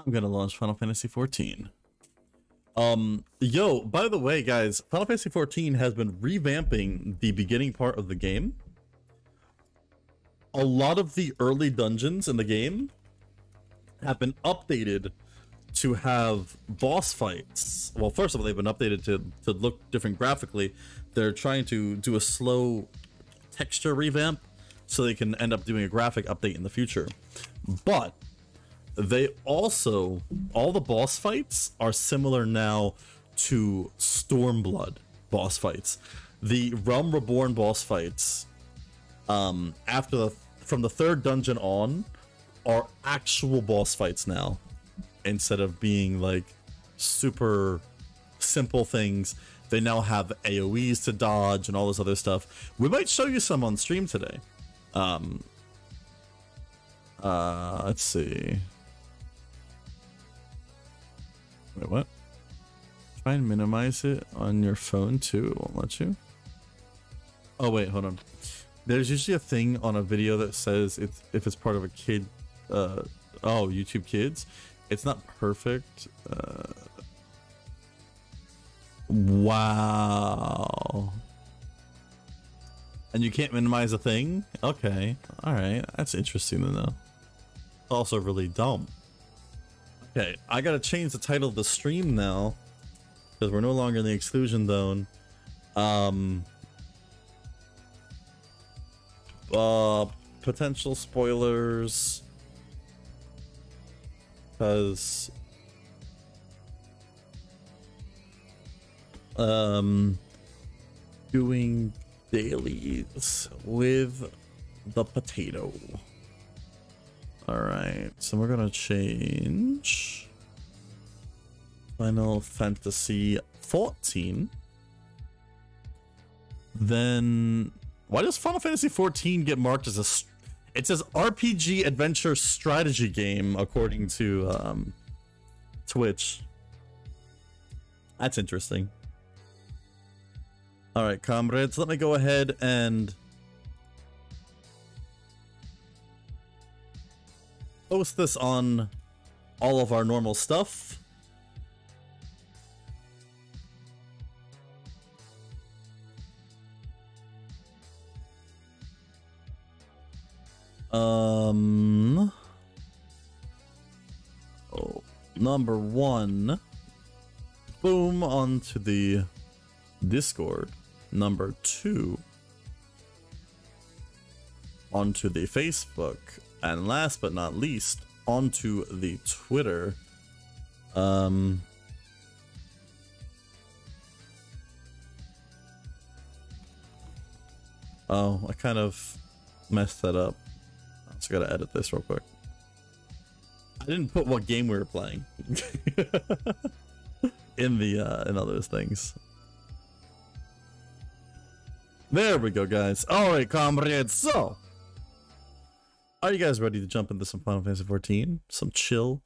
I'm gonna launch Final Fantasy 14. Yo, by the way, guys, Final Fantasy 14 has been revamping the beginning part of the game. A lot of the early dungeons in the game have been updated to have boss fights. Well, first of all, they've been updated to look different graphically. They're trying to do a slow texture revamp so they can end up doing a graphic update in the future. But they also, all the boss fights are similar now to Stormblood boss fights. The Realm Reborn boss fights, from the third dungeon on, are actual boss fights now, instead of being like super simple things. They now have AoEs to dodge and all this other stuff. We might show you some on stream today. Let's see. Wait, what? Try and minimize it on your phone too. It won't let you. Oh wait, hold on. There's usually a thing on a video that says if it's part of a kid. Oh, YouTube Kids. It's not perfect. Wow. And you can't minimize a thing? Okay. Alright. That's interesting to know. Also really dumb. Okay, I gotta change the title of the stream now, because we're no longer in the Exclusion Zone. Potential spoilers, because doing dailies with the potato. Alright, so we're gonna change Final Fantasy 14. Then why does Final Fantasy 14 get marked as a it says RPG adventure strategy game according to Twitch. That's interesting. Alright, comrades, let me go ahead and post this on all of our normal stuff. Number one, boom, onto the Discord. Number two, onto the Facebook. And last but not least, onto the Twitter. Oh, I kind of messed that up. I just gotta edit this real quick. I didn't put what game we were playing in all those things. There we go, guys. All right, comrades. So, are you guys ready to jump into some Final Fantasy 14? Some chill?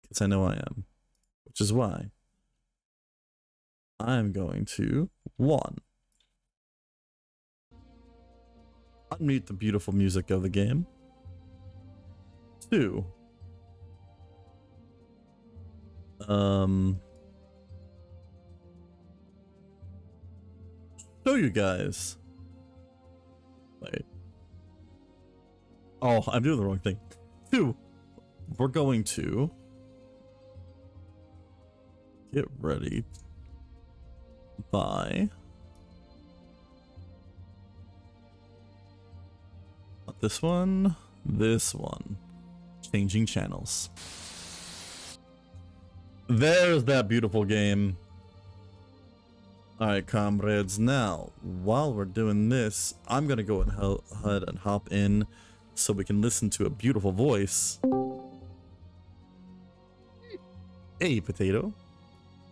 Because I know I am. Which is why I'm going to 1. Unmute the beautiful music of the game. 2. Show you guys. Wait. Oh, I'm doing the wrong thing. 2. We're going to get ready by not this one, this one. Changing channels. There's that beautiful game. Alright, comrades, now, while we're doing this, I'm gonna go ahead and hop in so we can listen to a beautiful voice. Hey, potato.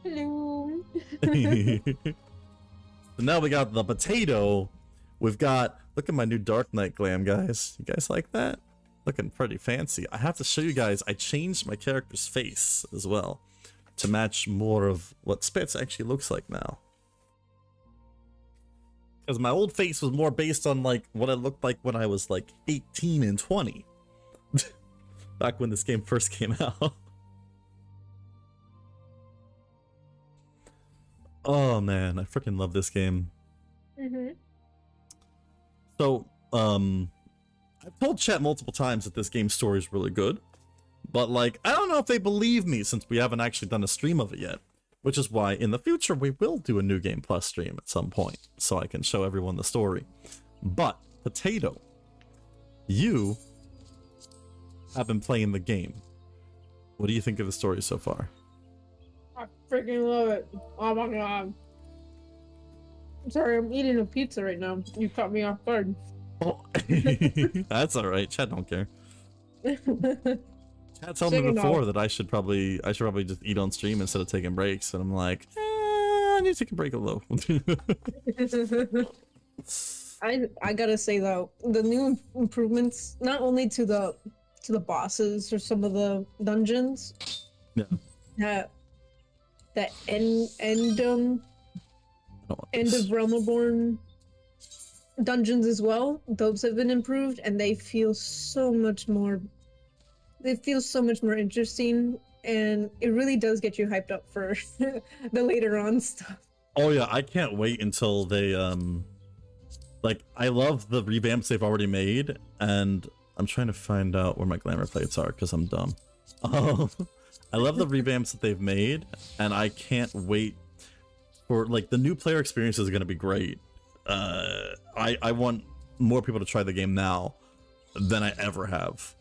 Hello. So now we got the potato. We've got, look at my new Dark Knight glam, guys. You guys like that? Looking pretty fancy. I have to show you guys, I changed my character's face as well to match more of what Spitz actually looks like now. Because my old face was more based on like what I looked like when I was like 18 and 20. Back when this game first came out. Oh man, I freaking love this game. So, I've told chat multiple times that this game's story is really good, but like, I don't know if they believe me since we haven't actually done a stream of it yet, which is why in the future we will do a New Game Plus stream at some point, so I can show everyone the story. But, Potato, you have been playing the game. What do you think of the story so far? I freaking love it. Oh my god. Sorry, I'm eating a pizza right now. You caught me off guard. Oh, that's all right. Chat don't care. Chat told me before that I should probably just eat on stream instead of taking breaks, and I'm like, I need to take a break a little. I gotta say though, the new improvements, not only to the bosses or some of the dungeons, yeah, that end of Realm Reborn dungeons as well. Those have been improved, and they feel so much more. They feel so much more interesting, and it really does get you hyped up for the later on stuff. Oh yeah, I can't wait until they like, I love the revamps they've already made, and I'm trying to find out where my glamour plates are because I'm dumb. I love the revamps that they've made, and I can't wait for, like, the new player experience is going to be great. I want more people to try the game now than I ever have.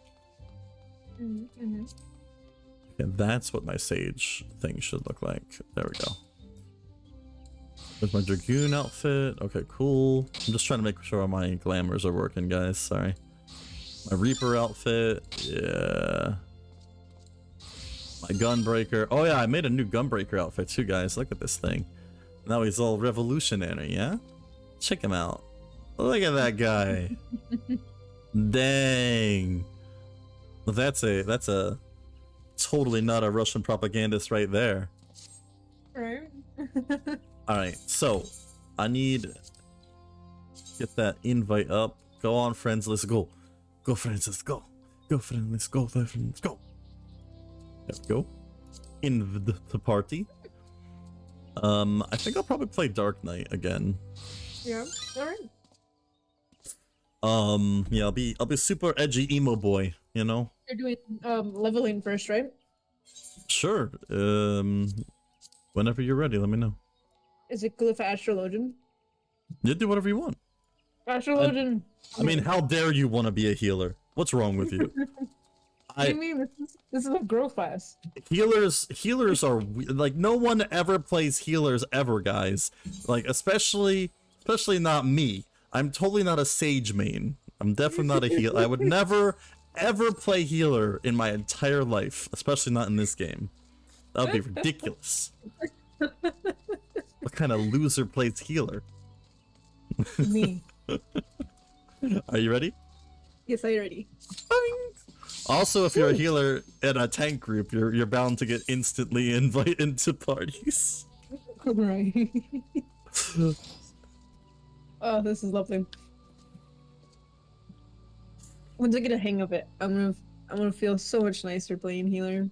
Mm-hmm. Yeah, that's what my sage thing should look like. There we go. There's my Dragoon outfit. Okay, cool. I'm just trying to make sure all my glamours are working, guys. Sorry. My Reaper outfit. Yeah. My Gunbreaker. Oh yeah, I made a new Gunbreaker outfit too, guys. Look at this thing. Now he's all revolutionary, yeah? Check him out. Look at that guy. Dang. Well, that's a totally not a Russian propagandist right there. Right. Alright, so I need get that invite up. Go on, friends, let's go. Go, friends, let's go. Go, friends, let's go. Friends, let's go. There we go. In the party. I think I'll probably play Dark Knight again. Yeah. Alright. Yeah, I'll be super edgy emo boy, you know? You're doing leveling first, right? Sure. Whenever you're ready, let me know. Is it Glyph Astrologian? You do whatever you want. Astrologian. I mean, how dare you want to be a healer? What's wrong with you? What do you mean? This is a growth class. Healers are like, no one ever plays healers ever, guys. Like, especially not me. I'm totally not a sage main. I'm definitely not a healer. I would never ever play healer in my entire life, especially not in this game. That would be ridiculous. What kind of loser plays healer? Me. Are you ready? Yes, I'm ready. Also, if you're a healer in a tank group, you're bound to get instantly invited into parties. Right. Oh, this is lovely. Once I get a hang of it, I'm gonna feel so much nicer playing healer.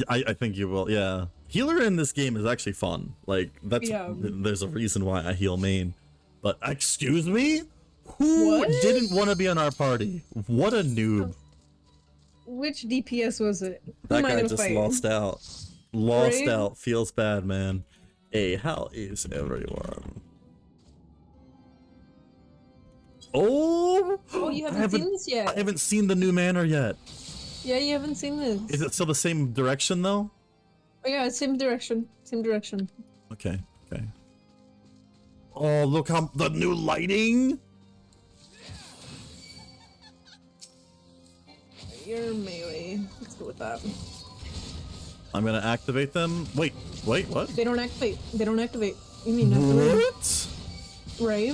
I think you will, yeah. Healer in this game is actually fun. Like, there's a reason why I heal main. But, excuse me? Who didn't want to be on our party? What a noob. Which DPS was it? That guy just lost out. Lost out. Feels bad, man. Hey, how is everyone? Oh! Oh, you haven't seen this yet? I haven't seen the new manor yet. Yeah, you haven't seen this. Is it still the same direction, though? Oh, yeah, same direction. Same direction. Okay, okay. Oh, look how the new lighting! You're melee. Let's go with that. I'm gonna activate them. Wait, what? They don't activate. They don't activate. You mean activate? What? Right?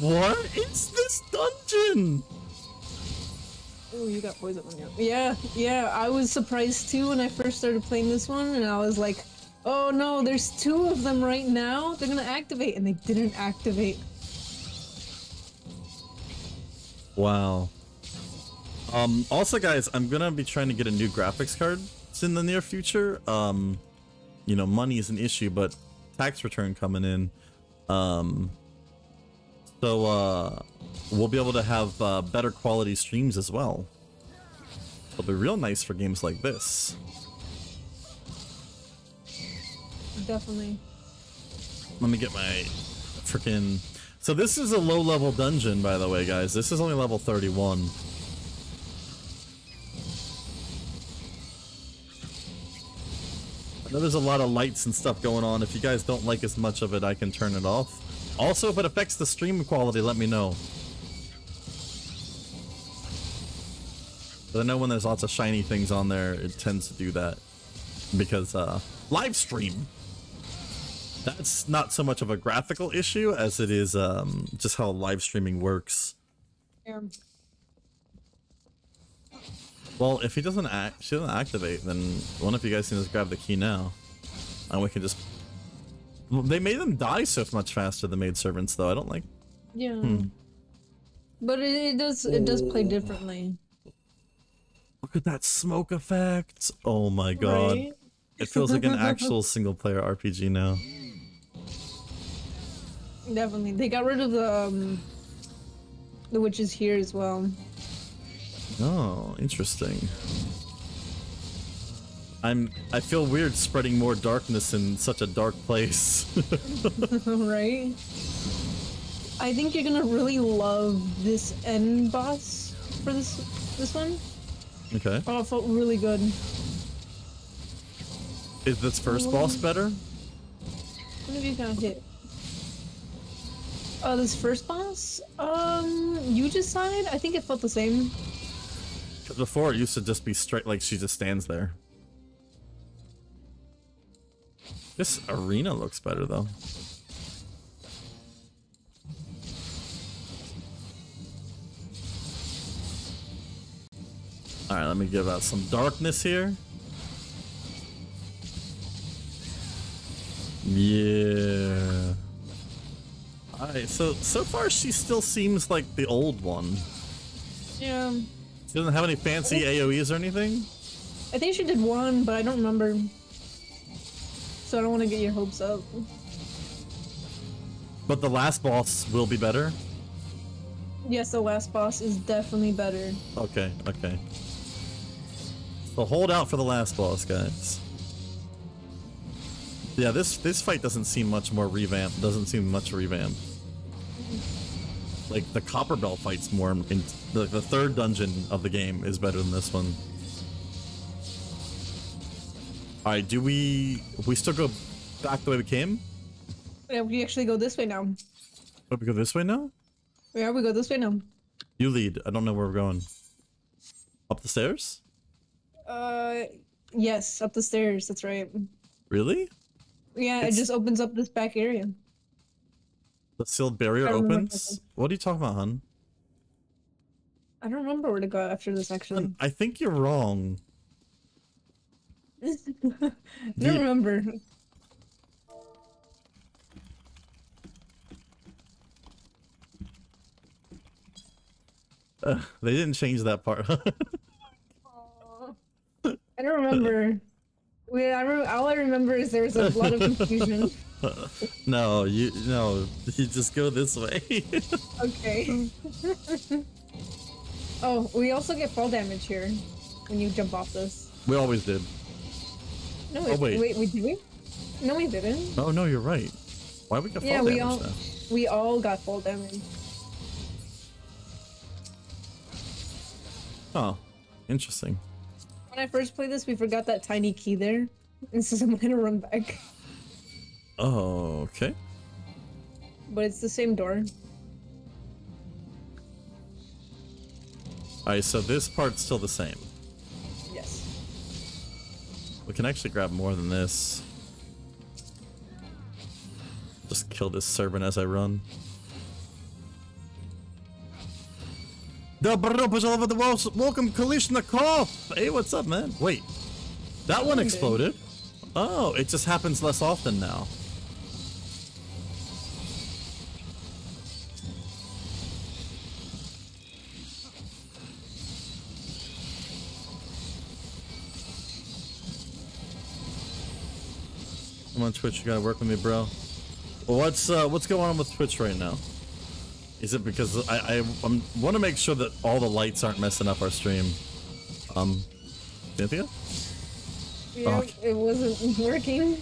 What is this dungeon? Oh, you got poison on you. Yeah, I was surprised too when I first started playing this one, and I was like, oh no, there's two of them right now. They're gonna activate, and they didn't activate. Wow. Also, guys, I'm gonna be trying to get a new graphics card in the near future. you know, money is an issue, but tax return coming in. So we'll be able to have better quality streams as well. It'll be real nice for games like this. Definitely. Let me get my freaking... So this is a low-level dungeon, by the way, guys. This is only level 31. I know there's a lot of lights and stuff going on. If you guys don't like as much of it, I can turn it off. Also, if it affects the stream quality, let me know. But I know when there's lots of shiny things on there, it tends to do that. Because, live stream! That's not so much of a graphical issue as it is, just how live streaming works. Yeah. Well, if he doesn't she doesn't activate, then one of you guys can just grab the key now. And we can just... Well, they made them die so much faster, the maid servants, though. I don't like... Yeah. But it does play differently. Look at that smoke effect! Oh my god. Right? It feels like an actual single-player RPG now. Definitely. They got rid of the witches here as well. Oh, interesting. I feel weird spreading more darkness in such a dark place. Right? I think you're gonna really love this end boss for this one. Okay. Oh, it felt really good. Is this first boss better? What have you got hit? This first boss? You decide? I think it felt the same. Because before it used to just be straight, like she just stands there. This arena looks better though. Alright, let me give out some darkness here. Yeah. Alright, so far she still seems like the old one. Yeah. She doesn't have any fancy AoEs or anything? I think she did one, but I don't remember. So I don't want to get your hopes up. But the last boss will be better? Yes, the last boss is definitely better. Okay, okay. So hold out for the last boss, guys. Yeah, this fight doesn't seem much more revamped. Doesn't seem much revamped. Like the Copper Bell fight's more. The third dungeon of the game is better than this one. All right, do we still go back the way we came? Yeah, we actually go this way now. Oh, we go this way now? Yeah, we go this way now. You lead. I don't know where we're going. Up the stairs? Yes, up the stairs. That's right. Really? Yeah, it just opens up this back area. The sealed barrier opens? What are you talking about, hun? I don't remember where to go after this, actually. I think you're wrong. I don't remember. They didn't change that part. I don't remember. All I remember is there was a lot of confusion. No, you just go this way. Okay. Oh, we also get fall damage here when you jump off this. We always did. No, wait, did we? No, we didn't. Oh no, you're right. Why we get fall damage now? We all got fall damage. Oh, interesting. When I first played this, we forgot that tiny key there, and so I'm gonna run back. Oh, okay. But it's the same door. Alright, so this part's still the same. Yes. We can actually grab more than this. Just kill this servant as I run. Welcome, Kalishnikov! Hey, what's up, man? Wait, that one exploded. Oh, it just happens less often now. I'm on Twitch. You gotta work with me, bro. Well, what's going on with Twitch right now? Is it because I want to make sure that all the lights aren't messing up our stream? Cynthia? Yeah, it wasn't working.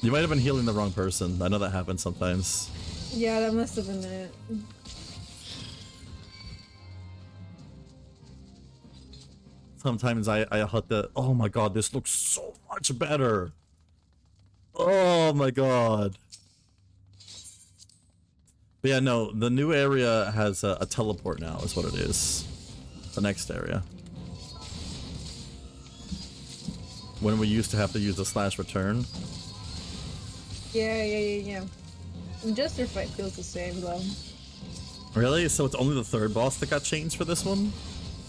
You might have been healing the wrong person. I know that happens sometimes. Yeah, that must have been it. Sometimes I have to. Oh my god, this looks so much better. Oh my god. But yeah, no, the new area has a teleport now, is what it is. The next area. When we used to have to use the slash return. Yeah. Jester fight feels the same though. Really? So it's only the third boss that got changed for this one?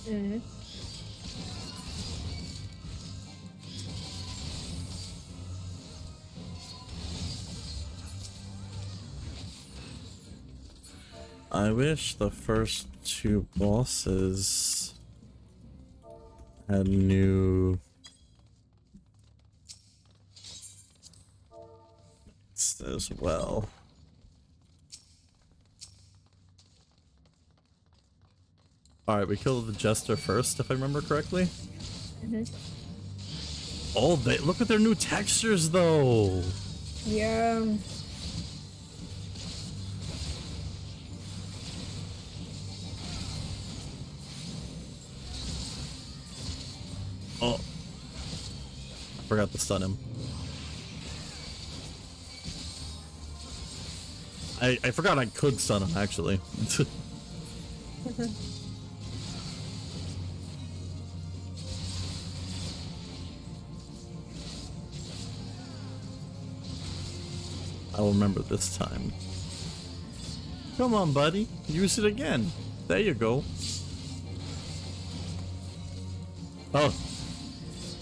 Mm-hmm. I wish the first two bosses had new as well. Alright, we killed the Jester first, if I remember correctly. Mm-hmm. Oh, look at their new textures, though! Yeah. Oh. I forgot to stun him. I forgot I could stun him, actually. I'll remember this time. Come on, buddy. Use it again. There you go. Oh.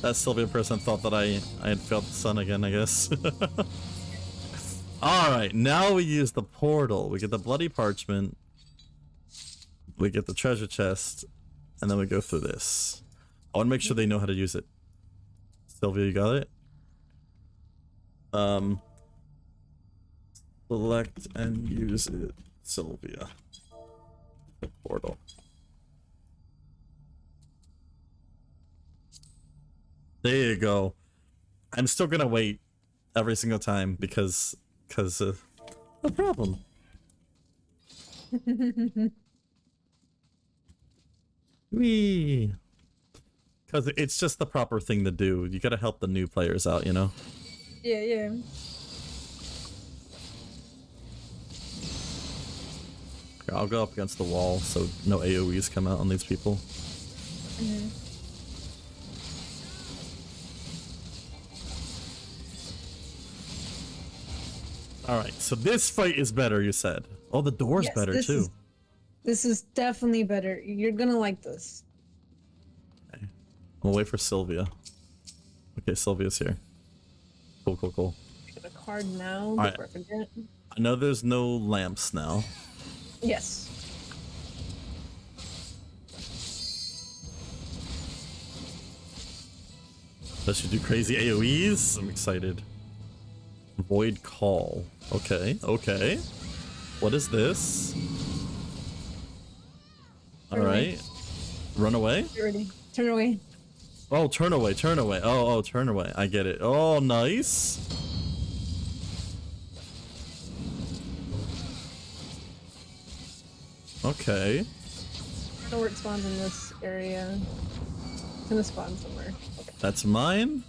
That Sylvia person thought that I had failed the sun again, I guess. Alright, now we use the portal. We get the bloody parchment. We get the treasure chest. And then we go through this. I want to make sure they know how to use it. Sylvia, you got it? Select and use it, Sylvia. The portal. There you go. I'm still gonna wait every single time because no problem. Wee. Because it's just the proper thing to do. You gotta help the new players out, you know? Yeah. Here, I'll go up against the wall so no AoEs come out on these people. Mm-hmm. Alright, so this fight is better, you said. Oh, the door's better too. This is definitely better. You're gonna like this. Okay. I'll wait for Sylvia. Okay, Sylvia's here. Cool. Get a card now. Right. Before I forget. I know there's no lamps now. Yes. Does she do crazy AoEs? I'm excited. Void Call. Okay. What is this? Alright. Run away? Get ready. Turn away. Oh, turn away. Oh, turn away. I get it. Oh, nice. Okay. I don't know where it spawns in this area. It's gonna spawn somewhere. Okay. That's mine?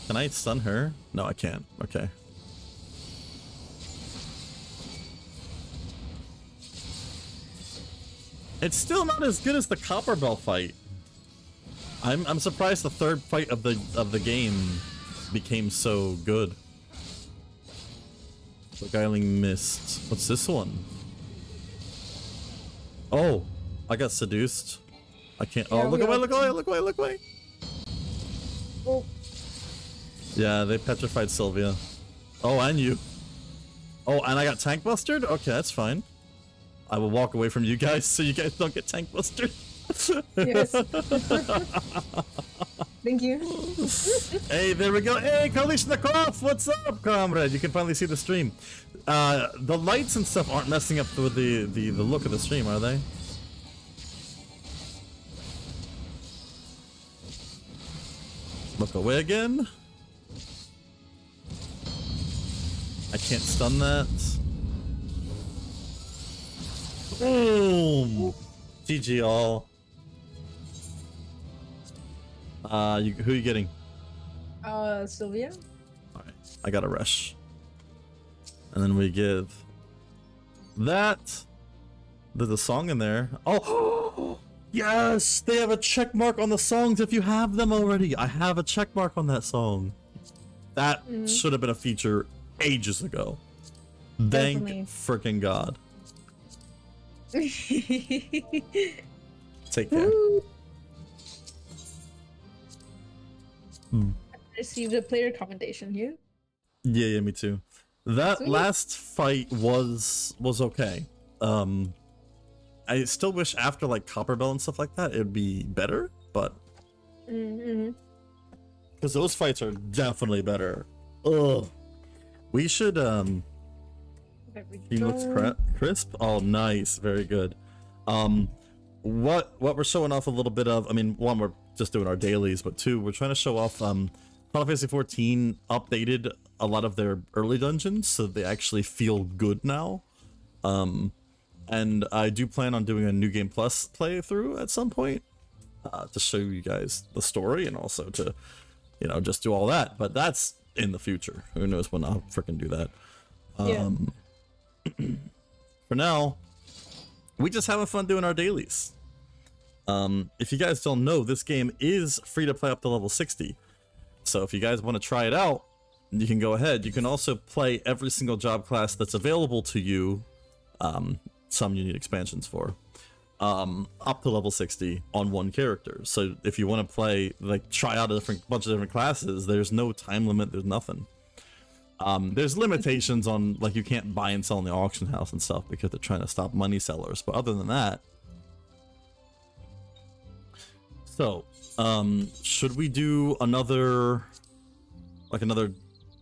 Can I stun her? No, I can't. Okay. It's still not as good as the Copper Bell fight. I'm surprised the third fight of the game became so good. Beguiling Mist. What's this one? Oh, I got seduced. I can't. Oh, look away! Oh. Yeah, they petrified Sylvia. Oh, and you. Oh, and I got tank bustered? Okay, that's fine. I will walk away from you guys so you guys don't get tank blistered. Yes. Thank you. Hey, there we go. Hey, Kalishnikov, what's up, comrade? You can finally see the stream. The lights and stuff aren't messing up with the look of the stream, are they? Look away again. I can't stun that. Boom! GG all. Who are you getting? Sylvia. Alright, I got a rush. And then we give that. There's a song in there. Oh! Yes! They have a check mark on the songs if you have them already. I have a check mark on that song. That should have been a feature ages ago. Thank freaking God. Take care. I received a player commendation here. Yeah, me too. That last fight was okay. I still wish after like Copper Bell and stuff like that it'd be better, but because those fights are definitely better. Ugh. We should he looks crisp. Oh, nice, very good. What we're showing off a little bit of, I mean, one, we're just doing our dailies, but two, we're trying to show off Final Fantasy XIV updated a lot of their early dungeons so they actually feel good now. And I do plan on doing a New Game Plus playthrough at some point to show you guys the story and also to, you know, just do all that. But that's in the future. Who knows when I'll freaking do that. For now, we just having fun doing our dailies. If you guys don't know, this game is free to play up to level 60. So if you guys want to try it out, you can go ahead. You can also play every single job class that's available to you. Some you need expansions for. Up to level 60 on one character. So if you want to play, like, try out a bunch of different classes, there's no time limit, there's nothing. There's limitations on, like, you can't buy and sell in the auction house and stuff because they're trying to stop money sellers, but other than that. So, should we do another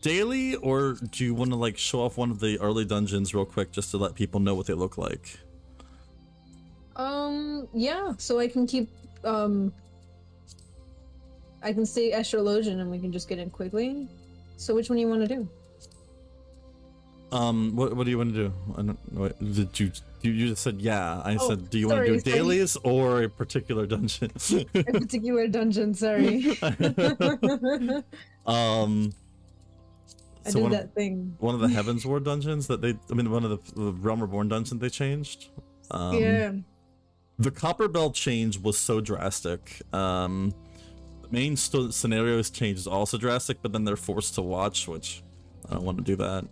daily, or do you want to, like, show off one of the early dungeons real quick just to let people know what they look like? Yeah, so I can keep, I can say Astrologian and we can just get in quickly. So which one do you want to do? What do you want to do? I don't know. Did you just said yeah. I said, do you want to do dailies or a particular dungeon? A particular dungeon, sorry. So I did that thing. One of the Heaven's Ward dungeons that one of the Realm Reborn dungeons they changed. Yeah. The Copper Bell change was so drastic. The main scenarios change is also drastic, but then they're forced to watch, which I don't want to do that.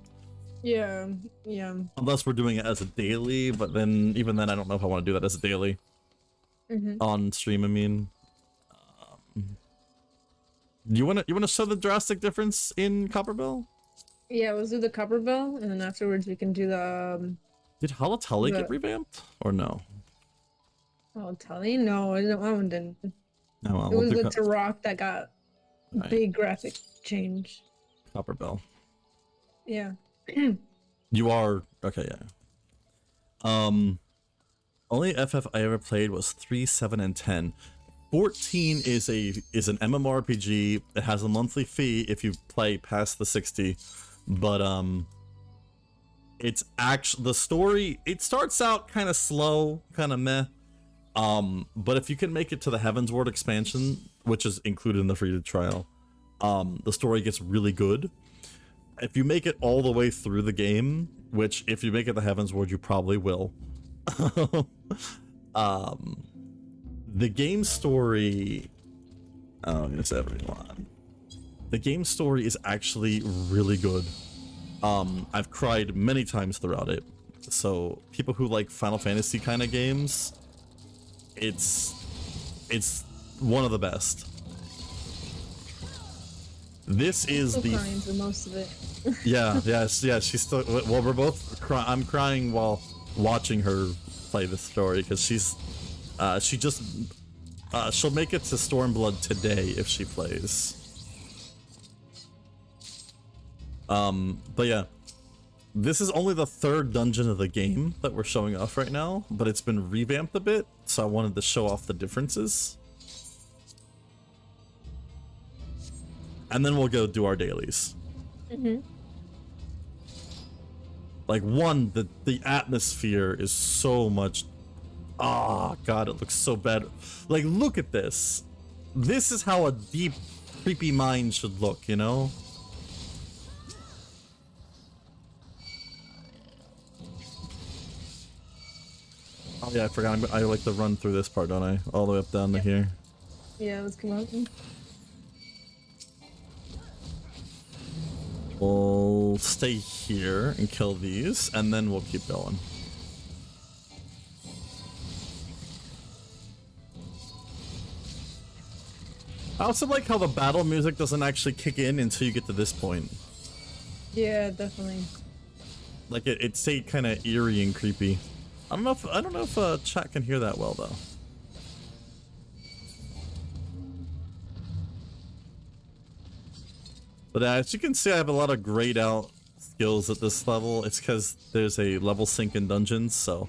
Yeah. Unless we're doing it as a daily, but then even then I don't know if I want to do that as a daily. On stream, I mean. You wanna show the drastic difference in Copper Bell? Yeah, let's do the Copper Bell, and then afterwards we can do the. Did Halatali get revamped or no? Halatali? No, that one didn't. No, well, it was the Turok that got big graphic change. Copper Bell. Yeah. You are okay, yeah. Only FF I ever played was 3, 7, and 10. 14 is an MMORPG. It has a monthly fee if you play past the 60, but it's actually the story. It starts out kind of slow, kind of meh. But if you can make it to the Heaven's Ward expansion, which is included in the free trial, the story gets really good. If you make it all the way through the game, which if you make it the Heaven's Ward, you probably will. The game story, I'm gonna say everyone. The game story is actually really good. I've cried many times throughout it. So people who like Final Fantasy kind of games, it's one of the best. This is still crying for most of it. yeah. She's still. Well, we're both. I'm crying while watching her play the story because she's she'll make it to Stormblood today if she plays. But yeah, this is only the 3rd dungeon of the game that we're showing off right now, but it's been revamped a bit, so I wanted to show off the differences. And then we'll go do our dailies. Like, one, the atmosphere is so much... Oh, God, it looks so bad. Like, look at this. This is how a deep, creepy mine should look, you know? Oh, yeah, I forgot. I like to run through this part, don't I? All the way up down to here. Yeah, let's come out. We'll stay here and kill these, and then we'll keep going. I also like how the battle music doesn't actually kick in until you get to this point. Yeah, definitely. Like it stayed kind of eerie and creepy. I don't know if chat can hear that well though. But as you can see, I have a lot of grayed out skills at this level. It's because there's a level sync in dungeons, so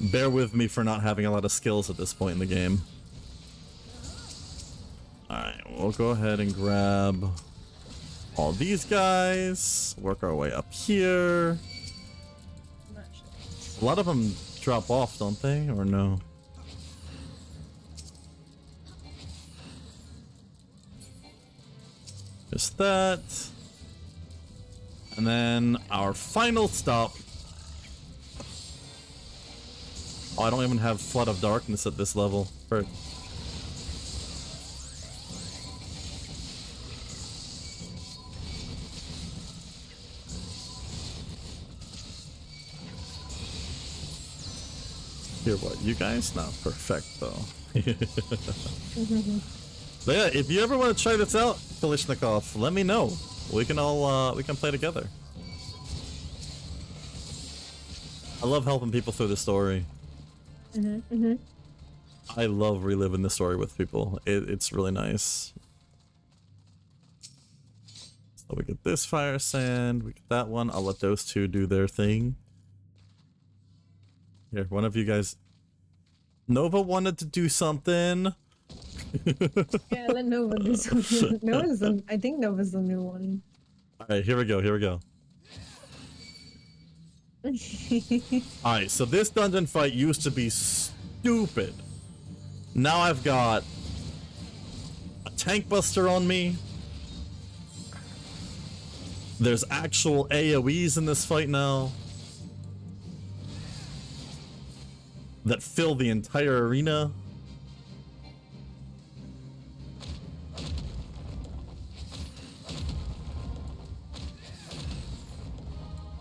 bear with me for not having a lot of skills at this point in the game. Alright, we'll go ahead and grab all these guys, work our way up here. A lot of them drop off, don't they? Or no? Just that. And then our final stop. Oh, I don't even have Flood of Darkness at this level. Perfect. Here, what? You guys? Not perfecto. But yeah, if you ever want to try this out, Kalishnikov, let me know. We can all we can play together. I love helping people through the story. I love reliving the story with people. It's really nice. So we get this fire sand, we get that one. I'll let those two do their thing. Here, one of you guys. Nova wanted to do something. Yeah, let Nova do something. I think Nova's the new one. Alright, here we go, here we go. Alright, so this dungeon fight used to be stupid. Now I've got a tank buster on me. There's actual AoEs in this fight now that fill the entire arena.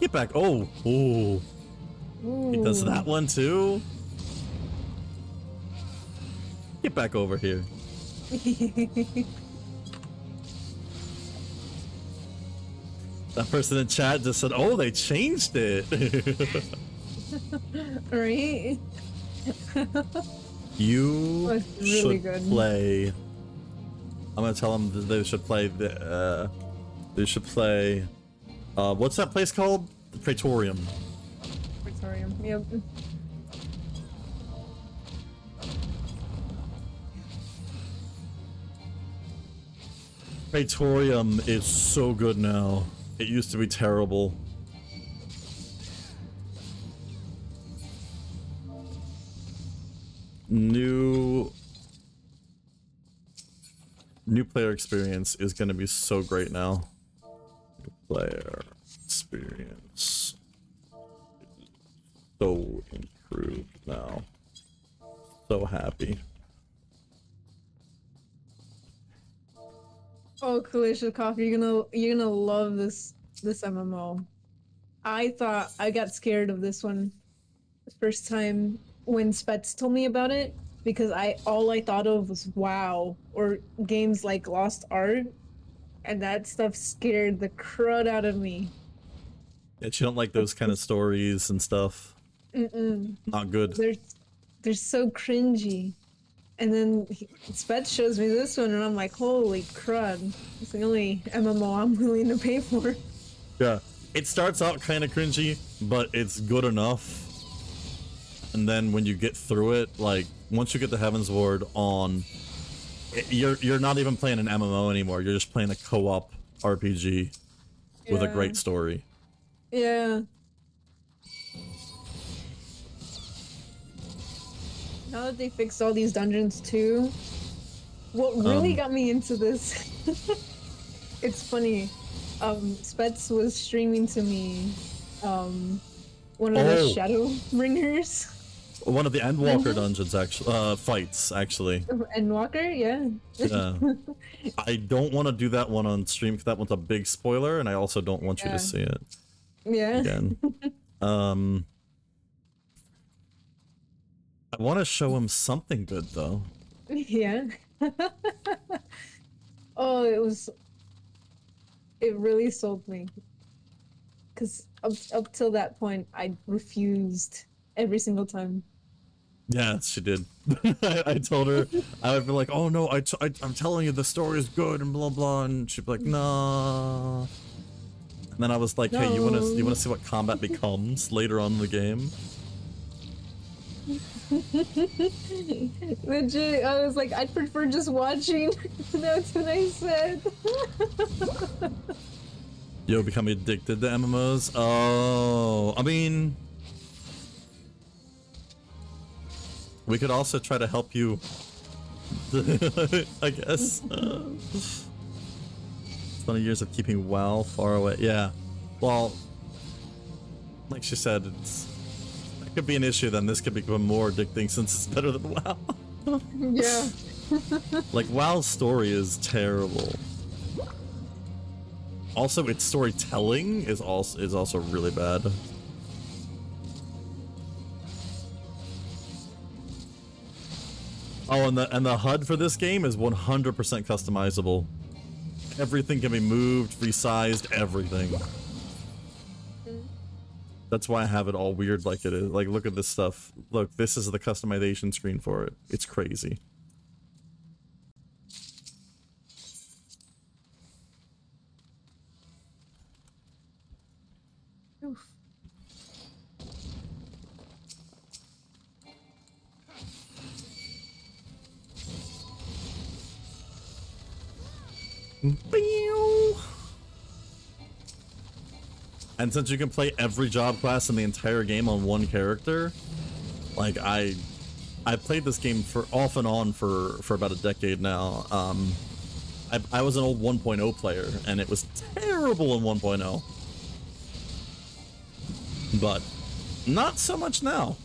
Get back. Oh, ooh. He does that one too. Get back over here. That person in chat just said, oh, they changed it. Right? You really should good. play. I'm gonna tell them that they should play the. They should play. What's that place called? The Praetorium. Praetorium. Yep. Praetorium is so good now. It used to be terrible. New player experience is going to be so great now. New player experience so improved now. So happy. Oh, Kalishnikov, you're gonna love this MMO. I thought I got scared of this one the first time when Spets told me about it, because all I thought of was WoW or games like Lost Ark, and that stuff scared the crud out of me. Yeah, you don't like those kind of stories and stuff. Not good. They're so cringy. And then Spets shows me this one, and I'm like, holy crud. It's the only MMO I'm willing to pay for. Yeah. It starts out kind of cringy, but it's good enough. And then when you get through it, like, once you get the Heaven's Ward on, you're not even playing an MMO anymore. You're just playing a co-op RPG with a great story. Yeah. Now that they fixed all these dungeons too, what really got me into this, it's funny, Spets was streaming to me, one of the Shadow Bringers. One of the Endwalker dungeons, actually, fights, actually. Endwalker, yeah. Yeah. I don't want to do that one on stream because that one's a big spoiler, and I also don't want you to see it. Yeah. Again. I want to show him something good, though. Yeah. Oh, it really sold me. Because up till that point, I refused every single time. Yeah, she did. I told her, I would be like, oh no, I'm telling you the story is good and blah blah, and she'd be like, nah. And then I was like, hey, you wanna see what combat becomes later on in the game? Legit, I was like, I'd prefer just watching. That's what I said. Yo, become addicted to MMOs? Oh, I mean, we could also try to help you, I guess. 20 years of keeping WoW far away. Yeah, well, like she said, it could be an issue, then this could become more addicting since it's better than WoW. Yeah. Like, WoW's story is terrible. Also, its storytelling is also really bad. Oh, and the HUD for this game is 100% customizable. Everything can be moved, resized, everything. That's why I have it all weird like it is. Like, look at this stuff. Look, this is the customization screen for it. It's crazy. Oof. And since you can play every job class in the entire game on one character, like I played this game for off and on for about a decade now. I was an old 1.0 player and it was terrible in 1.0. But not so much now.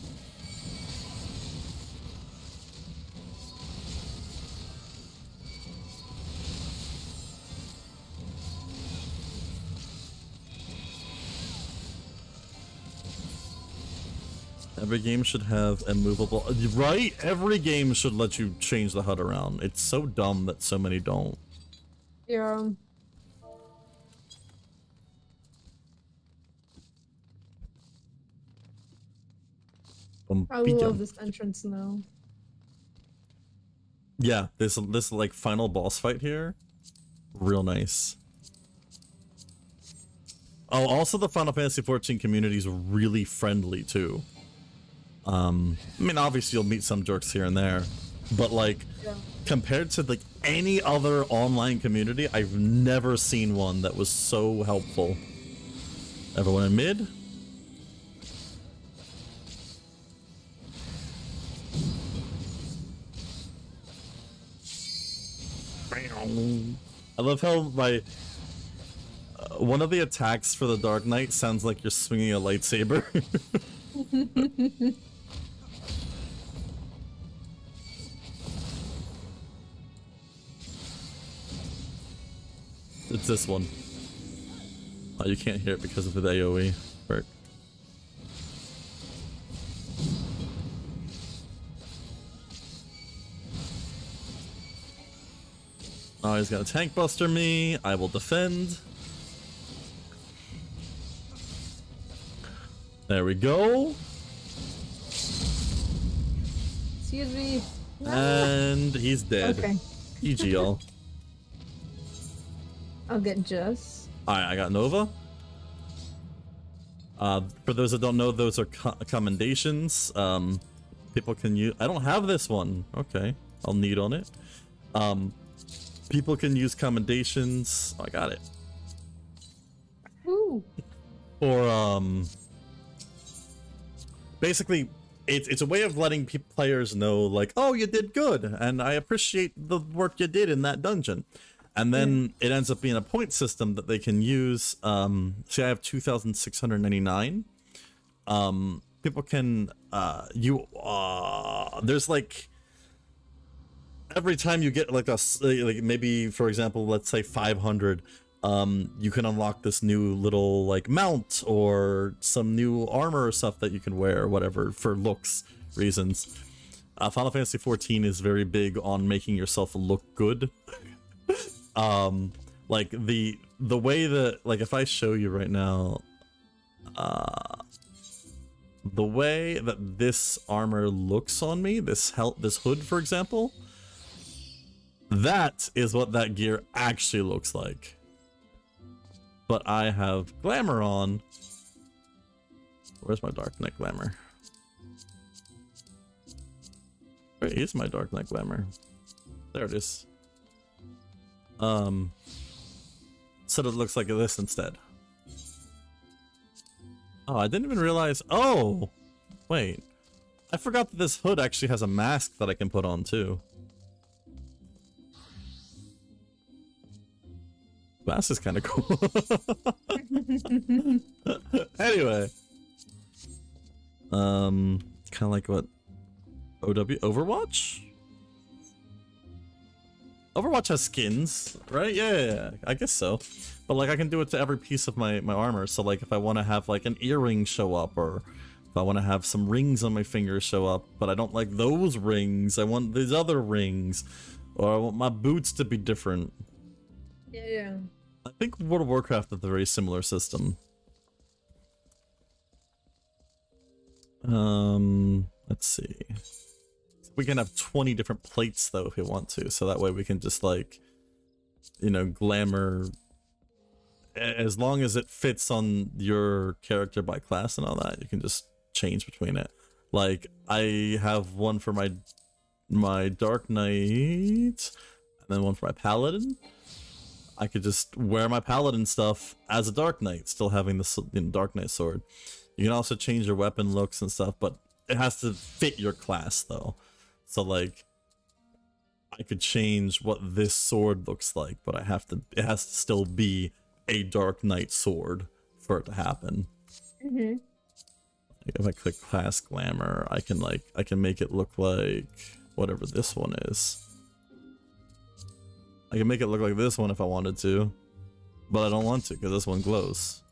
Every game should have a movable... Right? Every game should let you change the HUD around. It's so dumb that so many don't. Yeah. I love this entrance now. Yeah, this like final boss fight here, real nice. Oh, also the Final Fantasy XIV community is really friendly too. I mean, obviously you'll meet some jerks here and there, but like compared to like any other online community, I've never seen one that was so helpful. Everyone in mid. I love how my one of the attacks for the Dark Knight sounds like you're swinging a lightsaber. It's this one. Oh, you can't hear it because of the AoE. Perk. Oh, he's gonna tank buster me. I will defend. There we go. Excuse me. And he's dead. Okay. GG, y'all. I'll get Jess. Alright, I got Nova. For those that don't know, those are commendations. People can use... I don't have this one. Okay, I'll need on it. People can use commendations. Oh, I got it. Ooh. Or, basically, it's a way of letting players know, like, oh, you did good, and I appreciate the work you did in that dungeon. And then it ends up being a point system that they can use. See, I have 2,699. People can, there's like, every time you get like like maybe, for example, let's say 500, you can unlock this new little like mount or some new armor or stuff that you can wear or whatever for looks reasons. Final Fantasy XIV is very big on making yourself look good. Like the way that, like, if I show you right now, the way that this armor looks on me, this hood, for example, that is what that gear actually looks like. But I have glamour on. Where's my Dark Knight glamour? Where is my Dark Knight glamour? There it is. So it looks like this instead. Oh, I didn't even realize. Oh, wait. I forgot that this hood actually has a mask that I can put on too. Mask is kind of cool. Anyway. Kind of like what? Overwatch? Overwatch has skins, right? Yeah, I guess so. But like I can do it to every piece of my armor. So like if I want to have like an earring show up, or if I want to have some rings on my fingers show up, but I don't like those rings, I want these other rings, or I want my boots to be different. Yeah. I think World of Warcraft has a very similar system. Let's see. We can have 20 different plates though if we want to, so that way we can just like, you know, glamour, as long as it fits on your character by class and all that, you can just change between it. Like I have one for my Dark Knight and then one for my Paladin. I could just wear my Paladin stuff as a Dark Knight, still having the Dark Knight sword. You can also change your weapon looks and stuff, but it has to fit your class though. So like, I could change what this sword looks like, but it has to still be a Dark Knight sword for it to happen. Mm-hmm. Like if I click class glamour, I can make it look like whatever this one is. I can make it look like this one if I wanted to, but I don't want to because this one glows.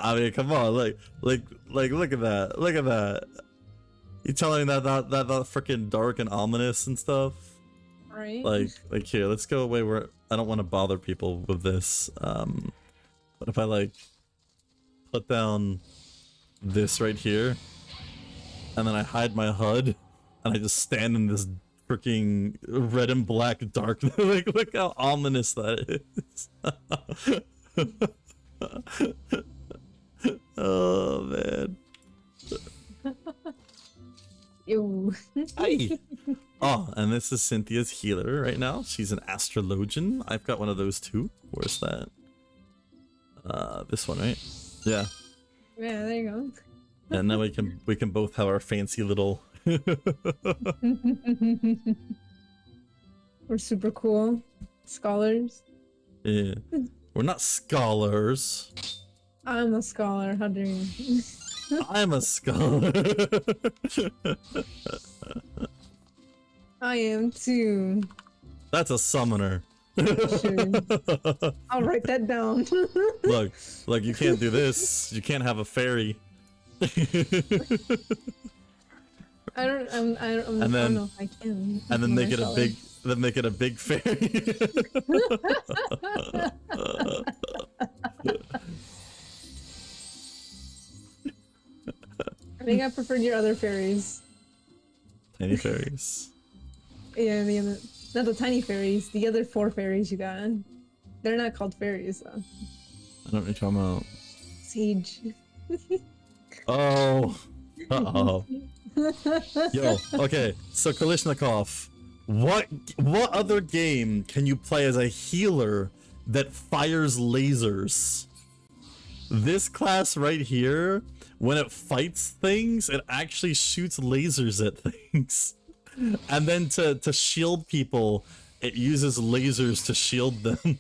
I mean, come on, like, look at that, look at that. You telling me that freaking dark and ominous and stuff? Right. Like here, let's go away where I don't want to bother people with this. But if I like put down this right here, and then I hide my HUD, and I just stand in this freaking red and black dark. Like, look how ominous that is. Oh man. Ew. Hi. Oh, and this is Cynthia's healer right now. She's an astrologian. I've got one of those too. Where's that? This one, right? Yeah. Yeah, there you go. And now we can both have our fancy little. We're super cool scholars. Yeah, we're not scholars. I'm a scholar. How dare you? I'm a scholar. I am too. That's a summoner. Sure. I'll write that down. Look, you can't do this. You can't have a fairy. I don't know if I can. And then make it a big. Then make it a big fairy. think I preferred your other fairies. Tiny fairies. Yeah, the other, not the tiny fairies, the other 4 fairies you got. They're not called fairies though. I don't know what you're talking about. Siege. Oh. Uh-oh. Yo, okay, so Kalishnikov, what other game can you play as a healer that fires lasers? This class right here, when it fights things, it actually shoots lasers at things. And then to shield people, it uses lasers to shield them.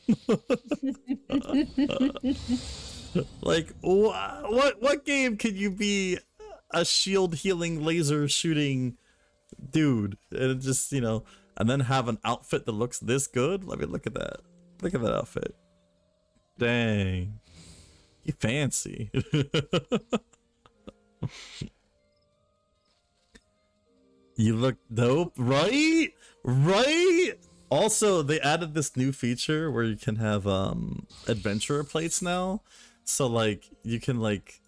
Like, what game can you be a shield healing laser shooting dude? And it just, you know, and then have an outfit that looks this good? Let me look at that. Look at that outfit. Dang. You fancy. You look dope, right? Right? Also, they added this new feature where you can have adventurer plates now. So like you can like,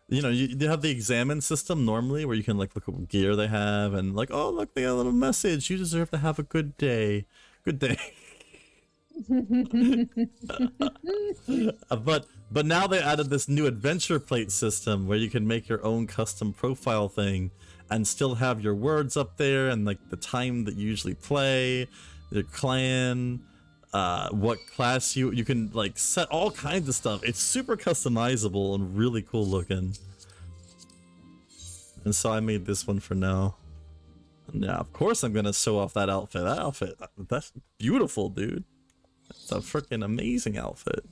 you know, you have the examine system normally where you can like look at what gear they have and like, oh look, they got a little message. You deserve to have a good day. Good day. But now they added this new adventure plate system where you can make your own custom profile thing and still have your words up there and like the time that you usually play, your clan, what class you can like set all kinds of stuff. It's super customizable and really cool looking. And so I made this one for now. And yeah, of course I'm gonna show off that outfit. That outfit, that's beautiful, dude. It's a freaking amazing outfit.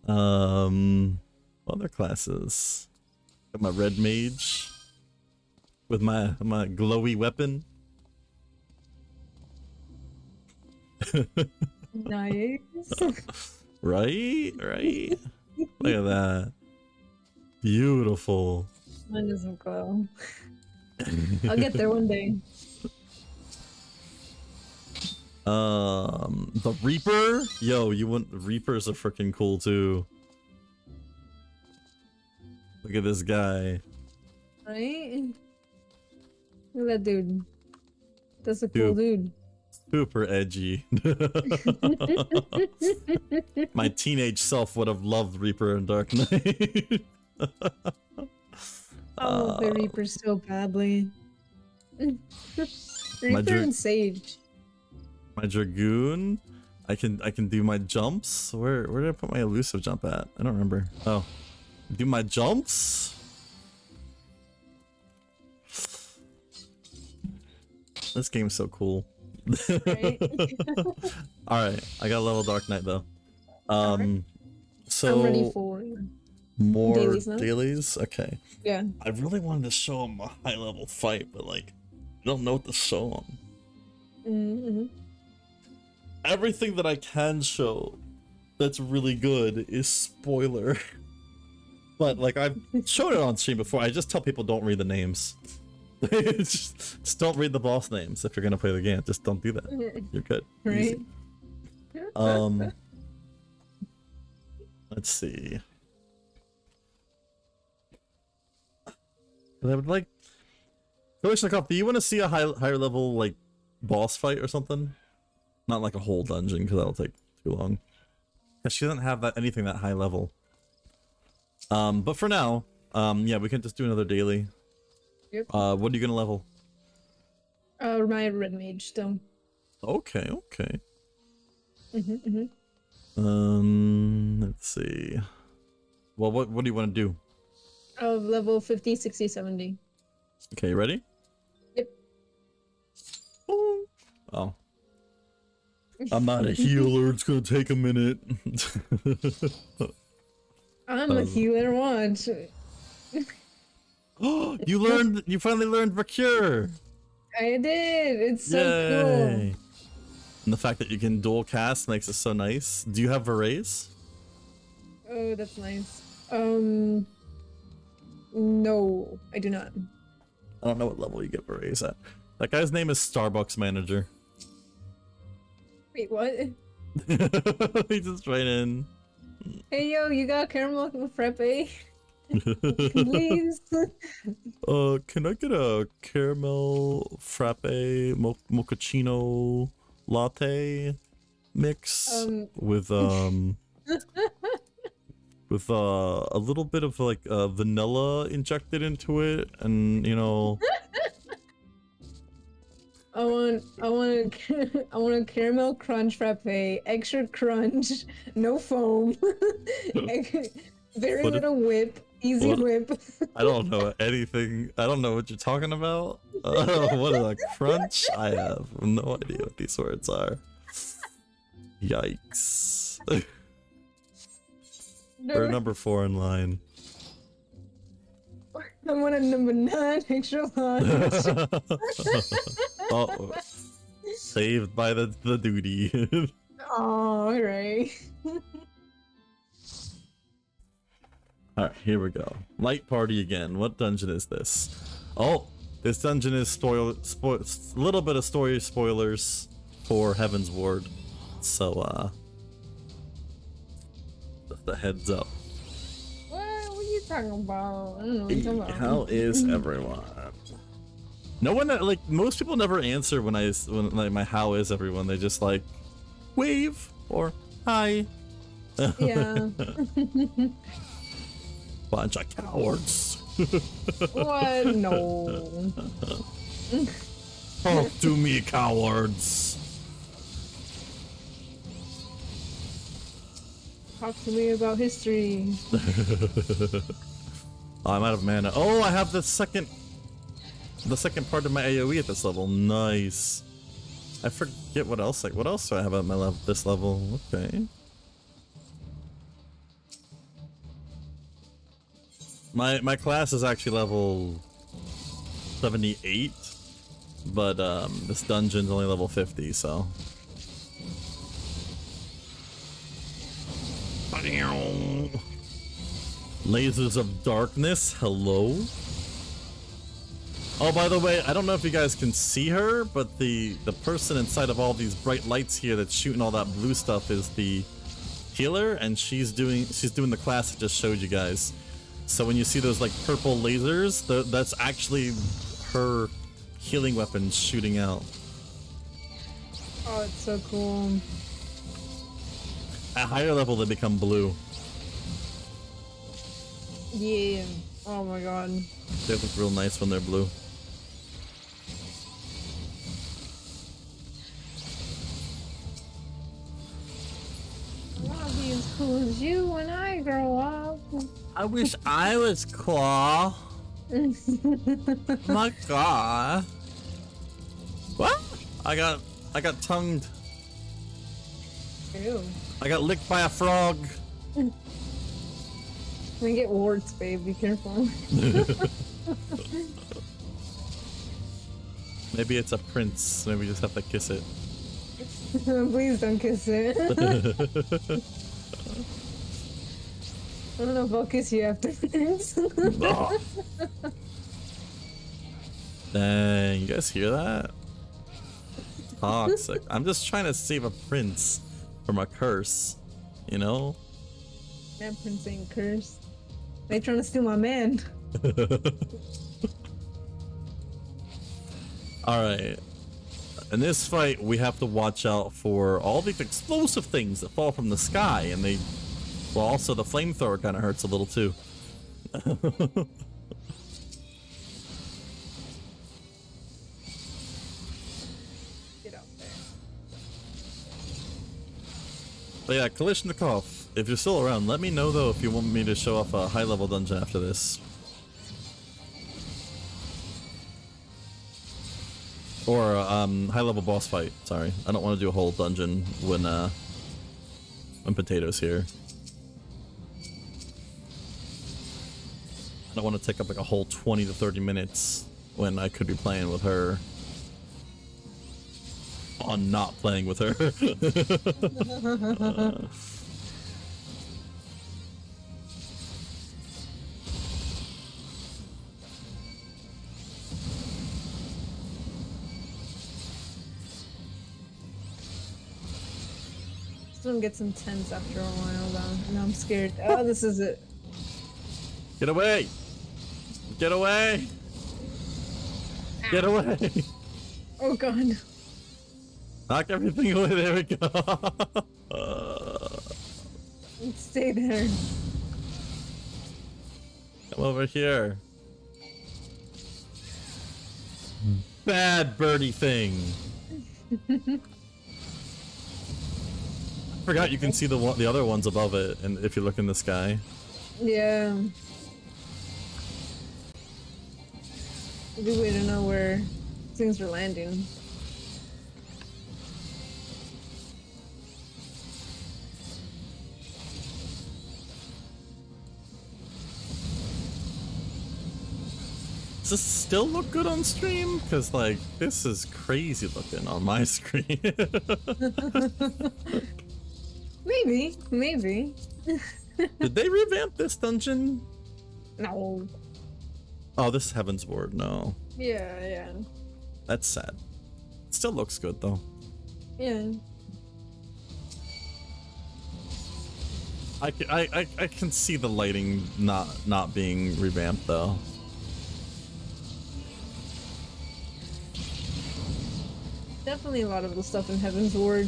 Other classes. Got my red mage with my glowy weapon. Nice. Right? Look at that. Beautiful. Mine doesn't glow. I'll get there one day. The Reaper? Yo, you want Reapers are freaking cool too. Look at this guy. Right? Look at that dude. That's a cool dude. Super edgy. My teenage self would have loved Reaper and Dark Knight. I love the Reaper so badly. Reaper and Sage. My Dragoon. I can do my jumps. Where did I put my elusive jump at? I don't remember. Oh. Do my jumps? This game's so cool. Right? Alright, I got a level Dark Knight though. So I'm ready for more dailies now? dailies? Okay. Yeah. I really wanted to show him a high level fight, but like I don't know what to show him. Mm-hmm. Everything that I can show that's really good is spoiler. But like I've showed it on stream before, I just tell people don't read the names. just don't read the boss names if you're gonna play the game. Just don't do that. You're good. Right. Easy. Let's see. I would like. Kalishnikov, do you want to see a higher level like boss fight or something? Not like a whole dungeon because that'll take too long. Because she doesn't have anything that high level. But for now, yeah, we can just do another daily. Yep. What are you gonna level? My red mage still. Okay. Let's see. Well, what do you want to do? Level 50, 60, 70. Okay, you ready? Yep. Oh. I'm not a healer, it's gonna take a minute. I'm a healer, watch. You finally learned Recure! I did! It's so Yay. cool. And the fact that you can dual cast makes it so nice. Do you have Verays? Oh, that's nice. No, I do not. I don't know what level you get Verays at. That guy's name is Starbucks Manager. Wait, what? He just right in. Hey yo, you got caramel frappe? Please. Can I get a caramel frappe mochaccino latte mix with with a little bit of like vanilla injected into it, and you know. I want a caramel crunch frappe, extra crunch, no foam, very little whip, easy whip. I don't know anything. I don't know what you're talking about. What is a crunch? I have no idea what these words are. Yikes. We're number 4 in line. I want a number 9 extra large. Oh, saved by the duty. Oh, alright. Alright, here we go. Light party again. What dungeon is this? Oh, this dungeon is a little bit of story spoilers for Heaven's Ward. So, just a heads up. What are you talking about? I don't know what you're talking about. How is everyone? No one, like, most people never answer when like my how is everyone. They just like wave or hi. Yeah. Bunch of cowards. What? No. Talk to me, cowards. Talk to me about history. Oh, I'm out of mana. Oh, I have the second part of my AoE at this level. Nice. I forget what else. Like, what else do I have at my this level? Okay. My class is actually level 78, but this dungeon's only level 50, so. Lasers of darkness, hello. Oh, by the way, I don't know if you guys can see her, but the person inside of all these bright lights here that's shooting all that blue stuff is the healer, and she's doing the class I just showed you guys. So when you see those like purple lasers, that's actually her healing weapon shooting out. Oh, it's so cool. At higher level, they become blue. Yeah. Oh my god. They look real nice when they're blue. I want to be as cool as you when I grow up. I wish I was cool. My god. What? I got tongued. Ew. I got licked by a frog. We get warts, babe. Be careful. Maybe it's a prince. Maybe we just have to kiss it. Please don't kiss it. I don't know if I'll kiss you after this. Oh. Dang, you guys hear that? Toxic. I'm just trying to save a prince from a curse, you know? That prince ain't cursed. They trying to steal my man. Alright. In this fight, we have to watch out for all these explosive things that fall from the sky, and they... Well, also the flamethrower kind of hurts a little too. Get out there. But yeah, Kalishnikov, if you're still around, let me know though if you want me to show off a high-level dungeon after this. Or high-level boss fight. Sorry, I don't want to do a whole dungeon when Potato's here. I don't want to take up like a whole 20 to 30 minutes when I could be playing with her. On not playing with her. This one gets intense after a while though. No, I'm scared. Oh, this is it. Get away! Get away! Ow. Get away! Oh god. Knock everything away. There we go. Stay there. Come over here. Bad birdie thing. I forgot you can see the other ones above it, and if you look in the sky. Yeah. A good way to know where things are landing. Does this still look good on stream? Because, like, this is crazy looking on my screen. Maybe, maybe. Did they revamp this dungeon? No. Oh, this is Heaven's Ward. No. Yeah, yeah. That's sad. It still looks good, though. Yeah. I can see the lighting not being revamped, though. Definitely a lot of the stuff in Heaven's Ward.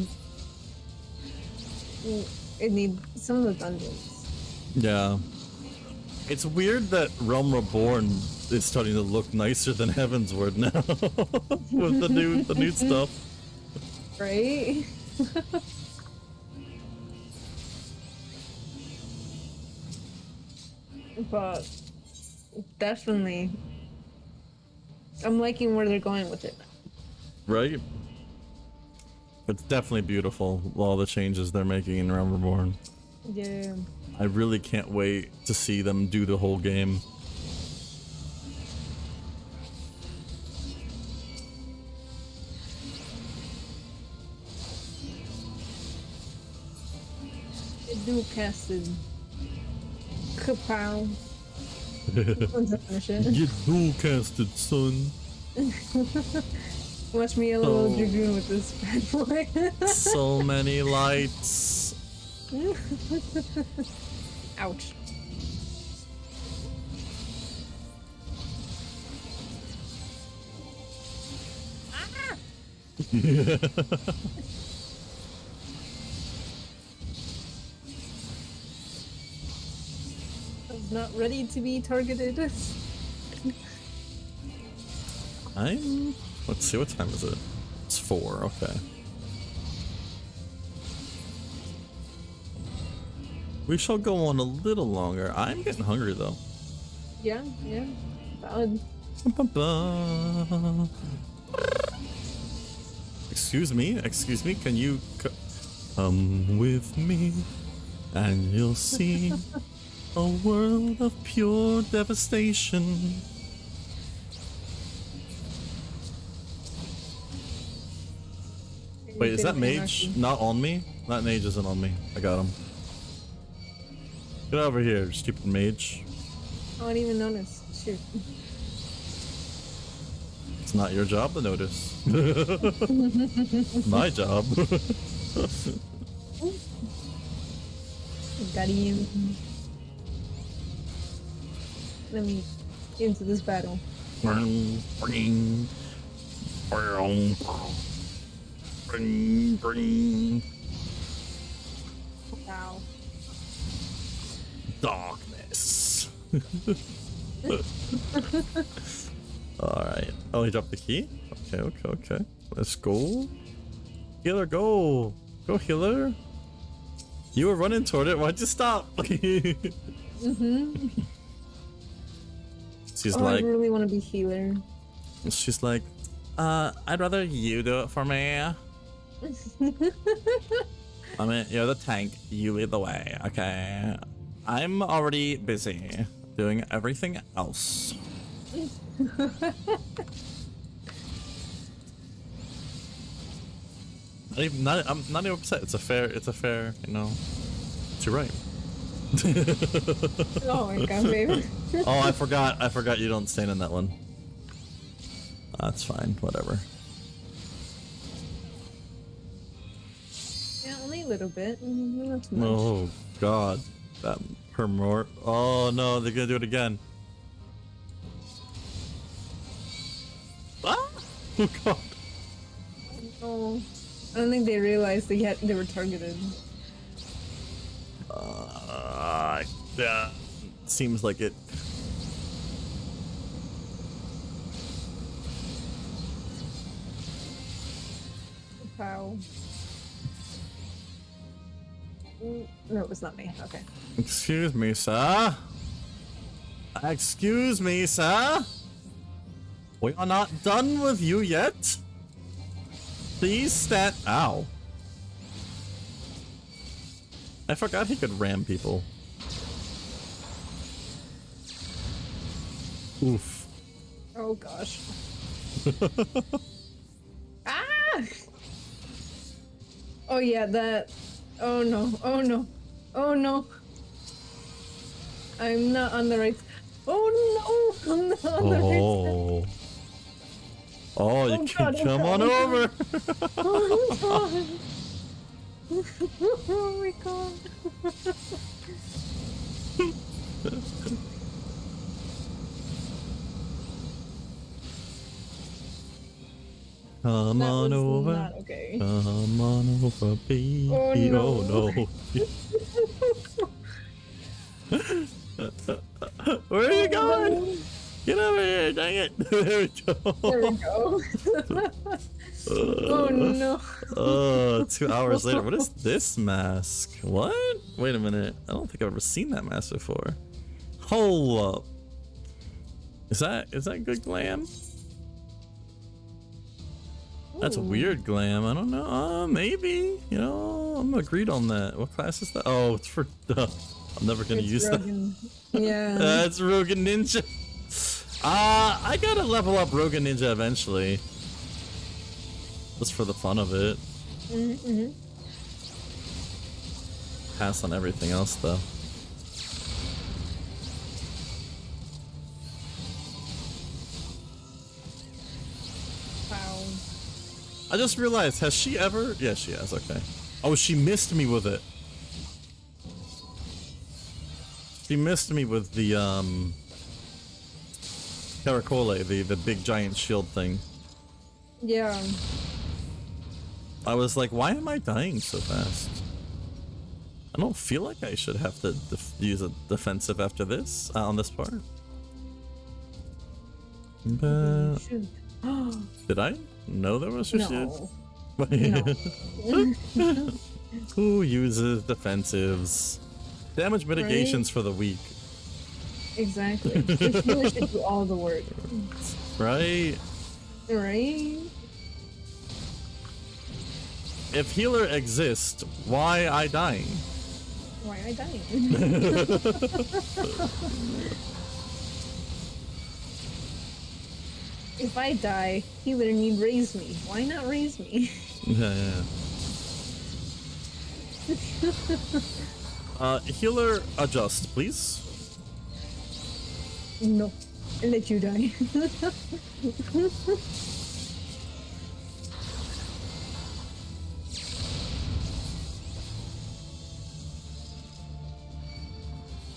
It needs some of the dungeons. Yeah. It's weird that Realm Reborn is starting to look nicer than Heaven's Ward now with the new stuff. Right? But definitely, I'm liking where they're going with it. Right? It's definitely beautiful, all the changes they're making in Realm Reborn. Yeah. I really can't wait to see them do the whole game. It dual casted. Kapow. Get dual casted, son. Watch me yellow little dragoon with this bad boy. So many lights. Ouch. I was not ready to be targeted. Let's see, what time is it? It's 4, okay. We shall go on a little longer. I'm getting hungry though. Yeah, yeah. Valid. Excuse me, can you come with me and you'll see a world of pure devastation. Wait, is that mage not on me? That mage isn't on me. I got him. Get over here, stupid mage. Oh, I didn't even notice. Shoot. It's not your job to notice. My job. Got him. Let me get into this battle. Bring. Wow. Darkness. Alright. Oh, he dropped the key? Okay. Let's go. Healer, go. Go, healer. You were running toward it. Why'd you stop? She's like, I really want to be healer. she's like, I'd rather you do it for me. I mean, you're the tank. You lead the way, okay? I'm already busy doing everything else. I'm not even upset. It's a fair, you know. It's your right. Oh my god, baby. Oh, I forgot you don't stand in that one. That's fine, whatever. Yeah, only a little bit. Not too much. Oh god. her more. Oh no, they're gonna do it again. Ah! Oh god. Oh, I don't think they realized they were targeted. Yeah, seems like it. Wow. No, it was not me. Okay. Excuse me, sir. Excuse me, sir. We are not done with you yet. Please stand. Ow. I forgot he could ram people. Oof. Oh gosh. Ah! Oh yeah, that. Oh no, oh no, oh no. I'm not on the right. Oh no, I'm not on the right side. Oh, you can come on over. Oh god. Oh my god. Come on over. Not okay. Come on over, baby. Oh no. Where are you going? Get over here, dang it. There we go. There we go. Oh no. 2 hours later. What is this mask? What? Wait a minute. I don't think I've ever seen that mask before. Hold up. Is that good glam? That's a weird glam. I don't know. Maybe. You know, I'm agreed on that. What class is that? Oh, it's for. I'm never gonna use Rogan. that. Yeah. That's Rogan Ninja. I gotta level up Rogan Ninja eventually. Just for the fun of it. Mm-hmm. Pass on everything else though. Wow. I just realized, has she ever? Yeah, she has, okay. Oh, she missed me with it. She missed me with the, Caracole, the big giant shield thing. Yeah. I was like, why am I dying so fast? I don't feel like I should have to use a defensive after this, on this part. But... Did I know there was a shield? No. Who uses defensives? Damage mitigations for the weak. Exactly. The healer should do all the work. Right? Right? If healer exists, why I dying? Why am I dying? If I die, healer need raise me. Why not raise me? Yeah. Healer, adjust, please. No. I'll let you die.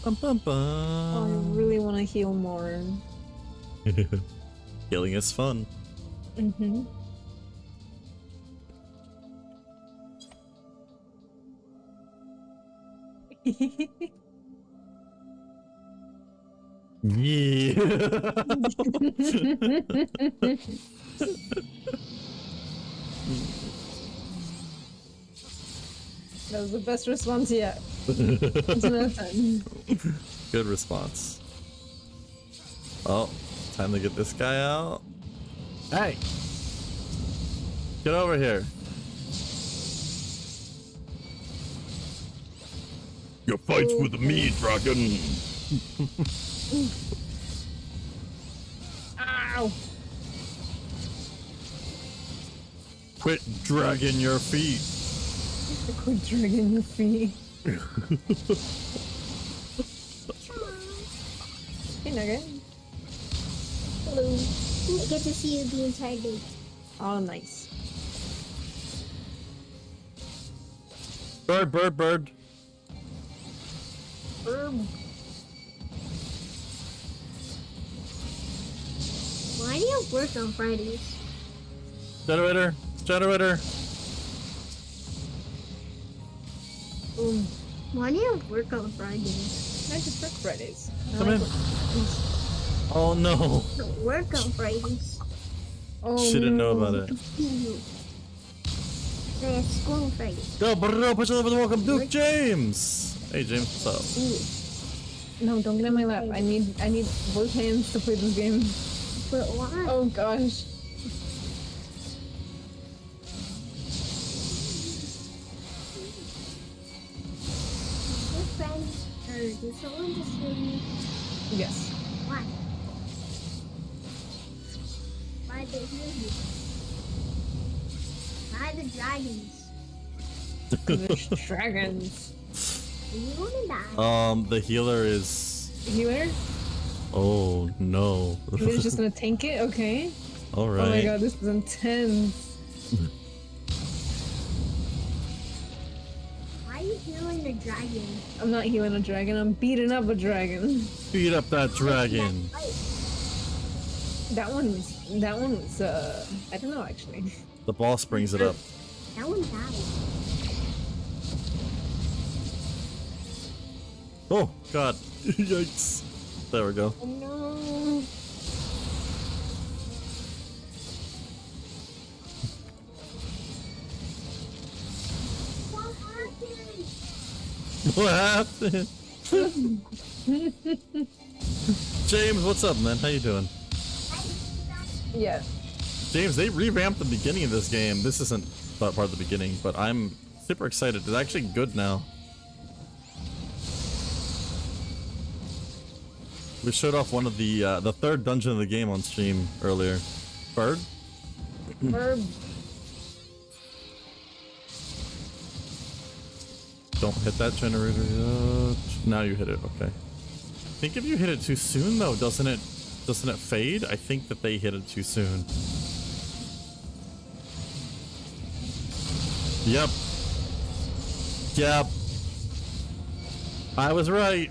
Bum, bum, bum. Oh, I really want to heal more. Healing is fun. Mm-hmm. Yeah. That was the best response yet. It's another time. Good response. Oh, time to get this guy out. Hey! Get over here. Your fight's with me, dragon. Ow! Quit dragging your feet. Quit dragging your feet. Hey, Nugget. Hello. I get to see you the entire day. Oh, nice. Bird, bird, bird. Herb. Why do you work on Fridays? Generator. Generator. Boom. Why do you work on Fridays? I just work Fridays. Come in. Oh no. Don't work on Fridays. Oh, She didn't know about it. I have school on Fridays. Go, bro, push it over the welcome, Duke James. Hey James, what's up? No, don't get in my lap. I need both hands to play this game. But why? Oh gosh. Your friends, or did someone just hear me? Yes. Why? Why did they hear you? Why the dragons? There's dragons. You wanna die? The healer is. Healer? Oh no. They're just gonna tank it? Okay. All right. Oh my god, this is intense. Why are you healing the dragon? I'm not healing a dragon, I'm beating up a dragon. Beat up that dragon. That one's, I don't know actually. The boss brings it up. That one died. Oh god. Yikes. There we go. Oh no. What happened? What happened? James, what's up, man? How you doing? Yeah. James, they revamped the beginning of this game. This isn't part of the beginning, but I'm super excited. It's actually good now. We showed off one of the third dungeon of the game on stream earlier. Bird? Herb. Don't hit that generator yet. Now you hit it, okay. I think if you hit it too soon though, doesn't it fade? I think that they hit it too soon. Yep. Yep. I was right.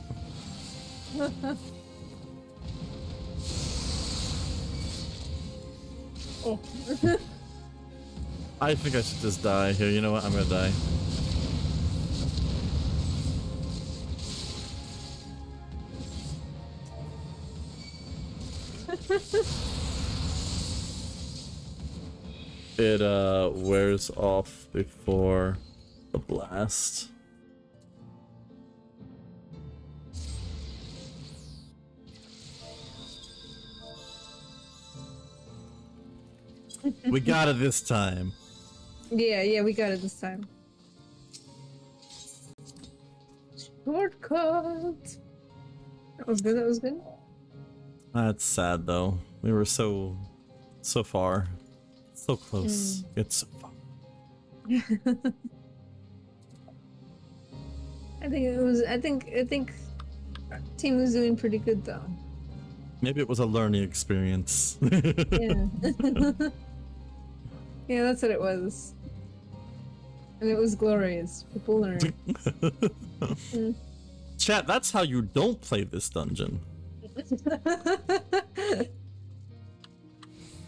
Oh. I think I should just die here. You know what? I'm gonna die. It wears off before the blast. We got it this time. Yeah, we got it this time. Shortcut. That was good, that was good. That's sad though. We were so far. So close. It's so far. I think team was doing pretty good though. Maybe it was a learning experience. Yeah. Yeah, that's what it was. And it was glorious. People learn. Chat, that's how you don't play this dungeon.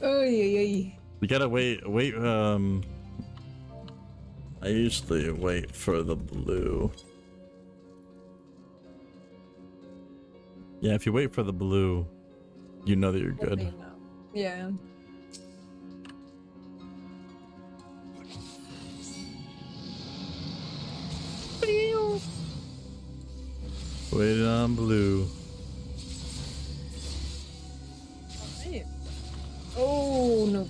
Oh yeah. You gotta wait, I usually wait for the blue. Yeah, if you wait for the blue, you know that you're good. Yeah. Wait on blue. Oh no.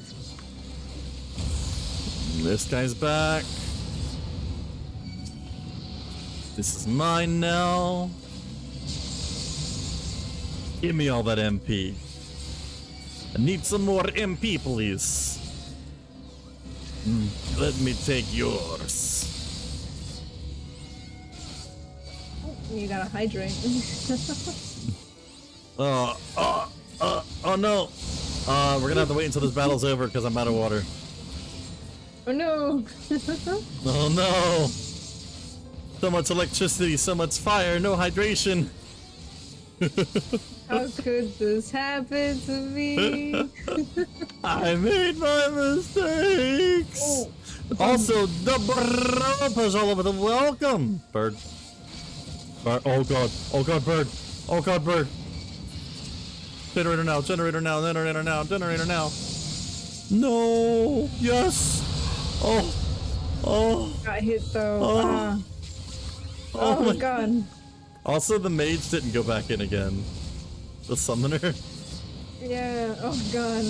This guy's back. This is mine now. Give me all that MP. I need some more MP, please. Let me take yours. You gotta hydrate. Oh no. We're gonna have to wait until this battle's over because I'm out of water. Oh no. Oh no. So much electricity, so much fire, no hydration. How could this happen to me? I made my mistakes. Oh. Also, the developers all over the welcome. Bird. Bird. Oh god. Oh god, bird. Oh god, bird. Generator now. Generator now. Generator now. Generator now. No. Yes. Oh. Oh. Got hit though. Oh. Oh my god. Also, the mage didn't go back in again. The summoner. Yeah. Oh god.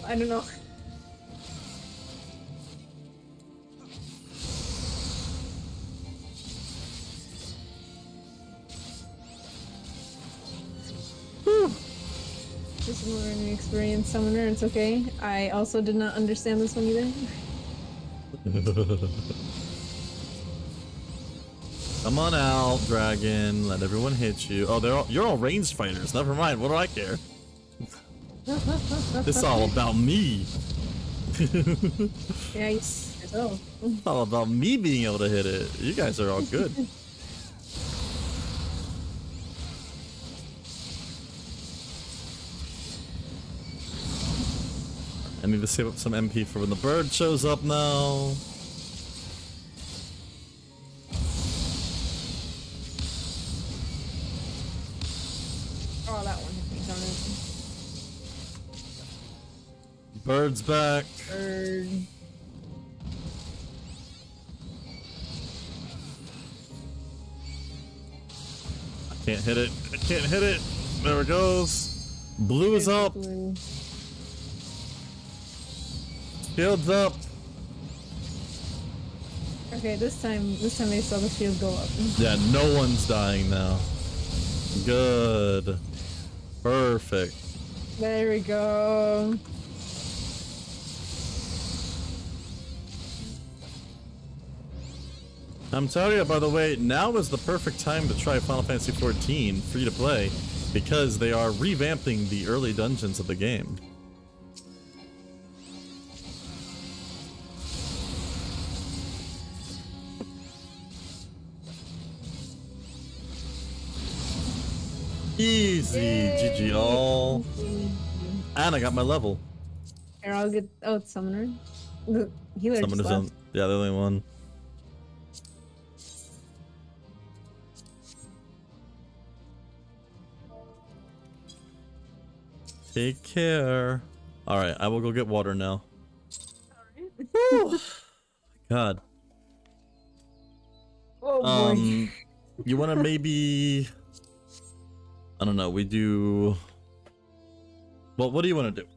I don't know. This is a learning experience, summoner. It's okay. I also did not understand this one either. Come on out, dragon. Let everyone hit you. Oh, you're all ranged fighters. Never mind. What do I care? This is all about me. Yeah, yourself. It's all about me being able to hit it. You guys are all good. I need to save up some MP for when the bird shows up now. Oh, that one. Darn it. Bird's back. Bird. I can't hit it. I can't hit it. There it goes. Blue is up. Blue. Shield's up. Okay, this time they saw the shield go up. Yeah, no one's dying now. Good. Perfect. There we go. I'm telling you, by the way, now is the perfect time to try Final Fantasy XIV free to play because they are revamping the early dungeons of the game. Easy, Yay. GG all. And I got my level. Here, I'll get. Oh, it's summoner. The healer just Summoner's left. on. Yeah, the only one. Take care. Alright, I will go get water now. Woo! God. Oh boy. You wanna maybe... I don't know, we do... Well, what do you want to do?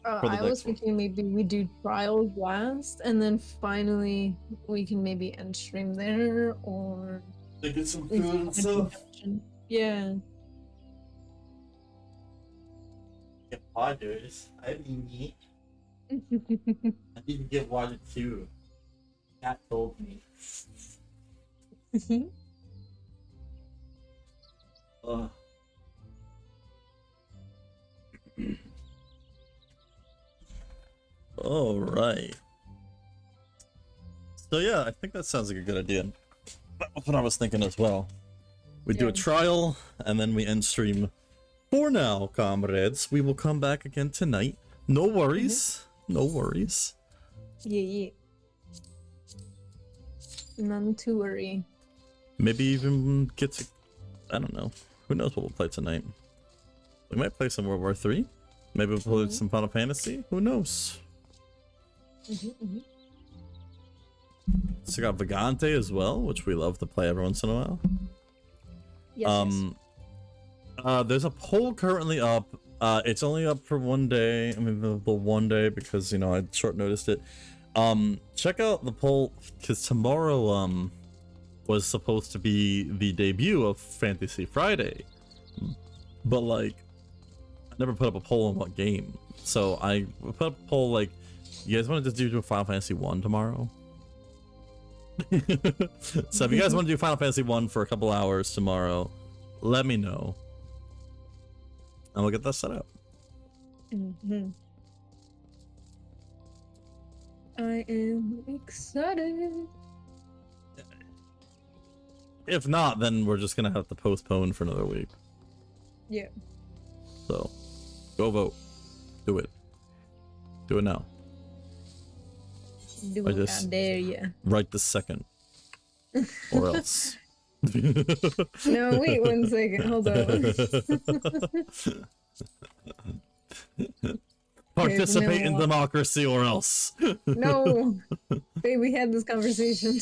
for the I was next one? thinking maybe we do trials last, and then finally we can maybe end stream there, or To get some we food can and end stuff? dungeon. Yeah. Get waters. I need I need to get water too. Cat told me. Ugh. All right. So yeah, I think that sounds like a good idea. That's what I was thinking as well. We do a Yeah. trial and then we end stream. For now, comrades, we will come back again tonight. No worries. No worries. Yeah. None to worry. Maybe even get to... I don't know. Who knows what we'll play tonight? We might play some World War 3. Maybe we'll play some Final Fantasy. Who knows? So we got Vagante as well, which we love to play every once in a while. Yes, There's a poll currently up. It's only up for one day. I mean, the one day because, you know, I short noticed it. Check out the poll because tomorrow was supposed to be the debut of Fantasy Friday, but like I never put up a poll on what game. So I put up a poll like, you guys want to just do Final Fantasy 1 tomorrow? So if you guys want to do Final Fantasy 1 for a couple hours tomorrow, let me know and we'll get that set up. Mm-hmm. I am excited. If not, then we're just gonna have to postpone for another week. Yeah. So, go vote. Do it. Do it now. Do it, I dare ya. Right this second. Or else. No, wait 1 second. Hold on. Participate no. in democracy or else. No. Babe, we had this conversation.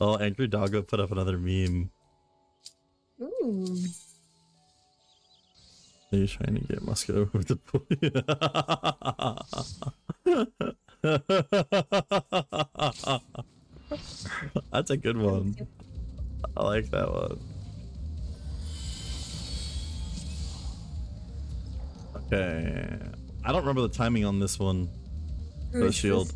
Oh, Angry Doggo put up another meme. Ooh. Are you trying to get Musco over the point? That's a good one. I like that one. Okay. I don't remember the timing on this one. For the shield.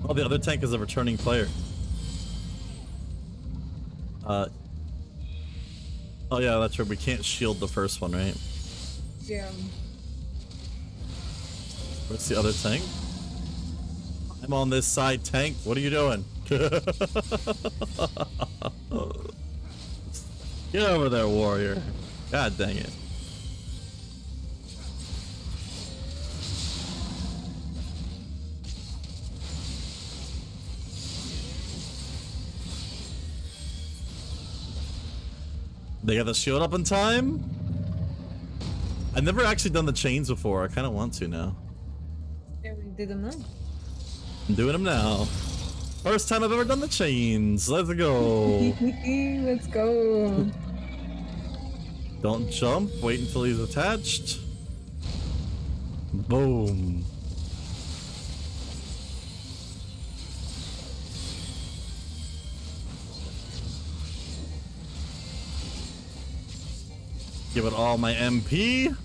Oh, the other tank is a returning player. Oh yeah, that's right. We can't shield the first one, right? Yeah. Where's the other tank? I'm on this side, tank. What are you doing? Get over there, warrior. God dang it. They got the shield up in time? I've never actually done the chains before. I kind of want to now. Yeah, we did them now. I'm doing them now. First time I've ever done the chains. Let's go. Let's go. Don't jump. Wait until he's attached. Boom. Give it all my MP.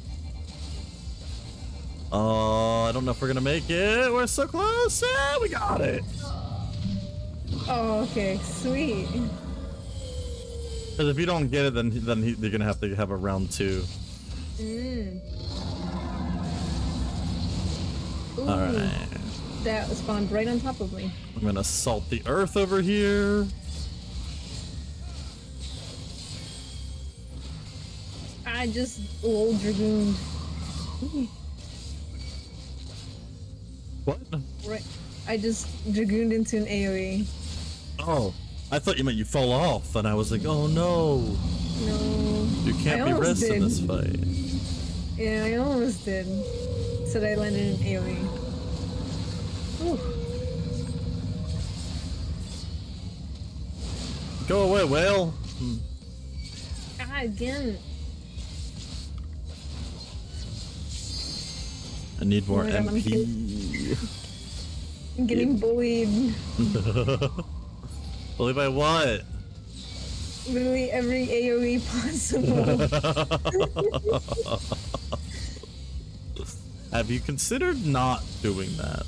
Oh, I don't know if we're gonna make it. We're so close. Yeah, we got it. Oh, okay, sweet. Because if you don't get it, then they're gonna have to have a round 2. Mm. Ooh, all right. That spawned right on top of me. I'm gonna salt the earth over here. I just old dragooned. What? Right. I just dragooned into an AoE. Oh, I thought you meant you fell off, and I was like, oh no. No. You can't be risking this fight. Yeah, I almost did. So I landed in AoE. Ooh. Go away, whale. Ah, again. I need more Oh my God, MP. I'm getting bullied. Bullied by what? Literally every AoE possible. Have you considered not doing that?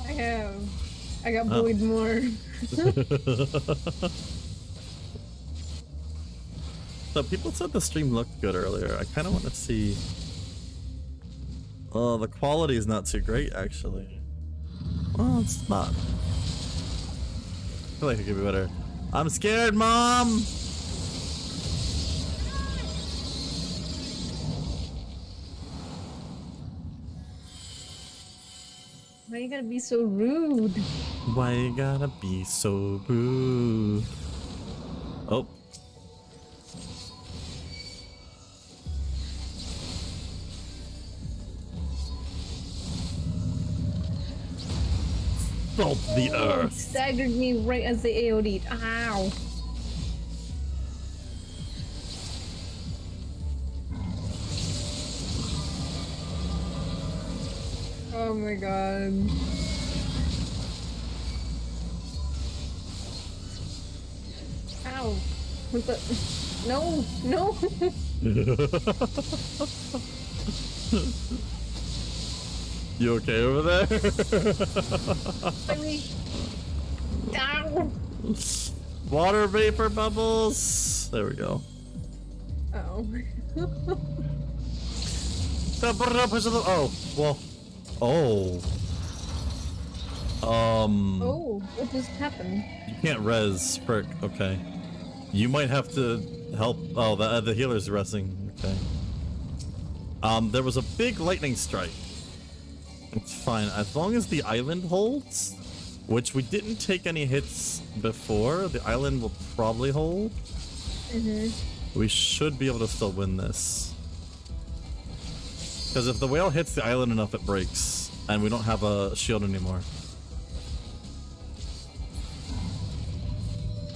I have. I got bullied more. So people said the stream looked good earlier. I kind of want to see. Oh, the quality is not too great, actually. Well, it's not. I feel like it could be better. I'm scared, Mom! Why you gotta be so rude? Why you gotta be so rude? Oh. Salt the earth. Staggered me right as the AoD'd. Ow. Oh my god. Ow. What the? No, no. You okay over there? Let me. Ow. Water vapor bubbles. There we go. Oh. Oh, well. Oh. Oh, what just happened? You can't res, prick. Okay. You might have to help. Oh, the healer's resting. Okay. There was a big lightning strike. It's fine as long as the island holds, which we didn't take any hits before. The island will probably hold. We should be able to still win this. Because if the whale hits the island enough, it breaks, and we don't have a shield anymore.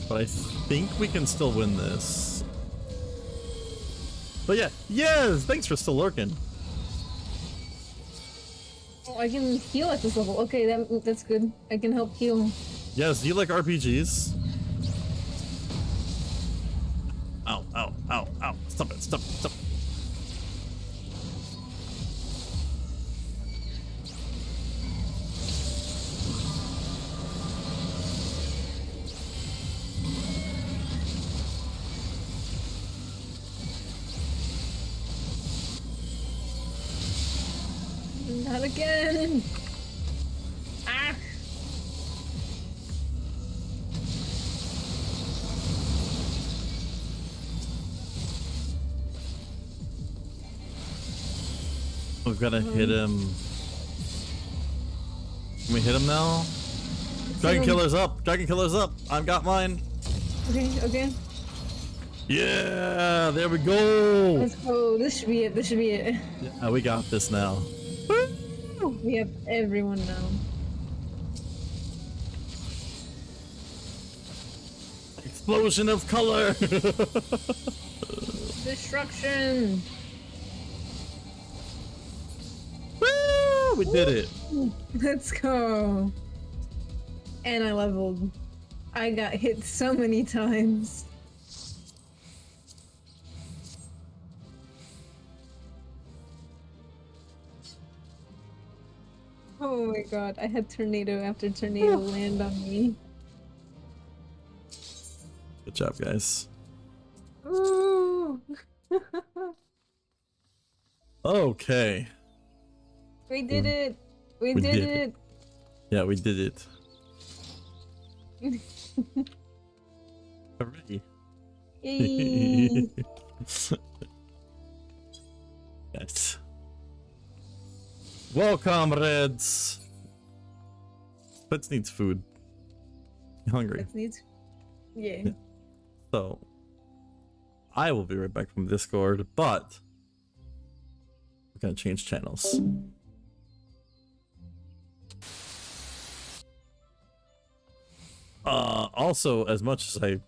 But I think we can still win this. But yeah, yes! Thanks for still lurking. Oh, I can heal at this level. Okay, that's good. I can help heal. Yes, do you like RPGs? Ow, ow, ow, ow. Stop it, stop, stop. Not again! Ah! We've got to hit him. Can we hit him now? Dragon Killer's up! Dragon Killer's up! I've got mine! Okay, okay. Yeah! There we go! Let's go. This should be it. This should be it. Yeah, we got this now. We have everyone now. Explosion of color! Destruction! Woo! We did it! Let's go. And I leveled. I got hit so many times. Oh my god, I had tornado after tornado land on me. Good job, guys. Ooh. Okay. We did it! We did it! Yeah, we did it. Hooray. Yay! Yes. Well, comrades. Spitz needs food. You hungry? Yeah. So, I will be right back from Discord, but we're gonna change channels. Also, as much as Final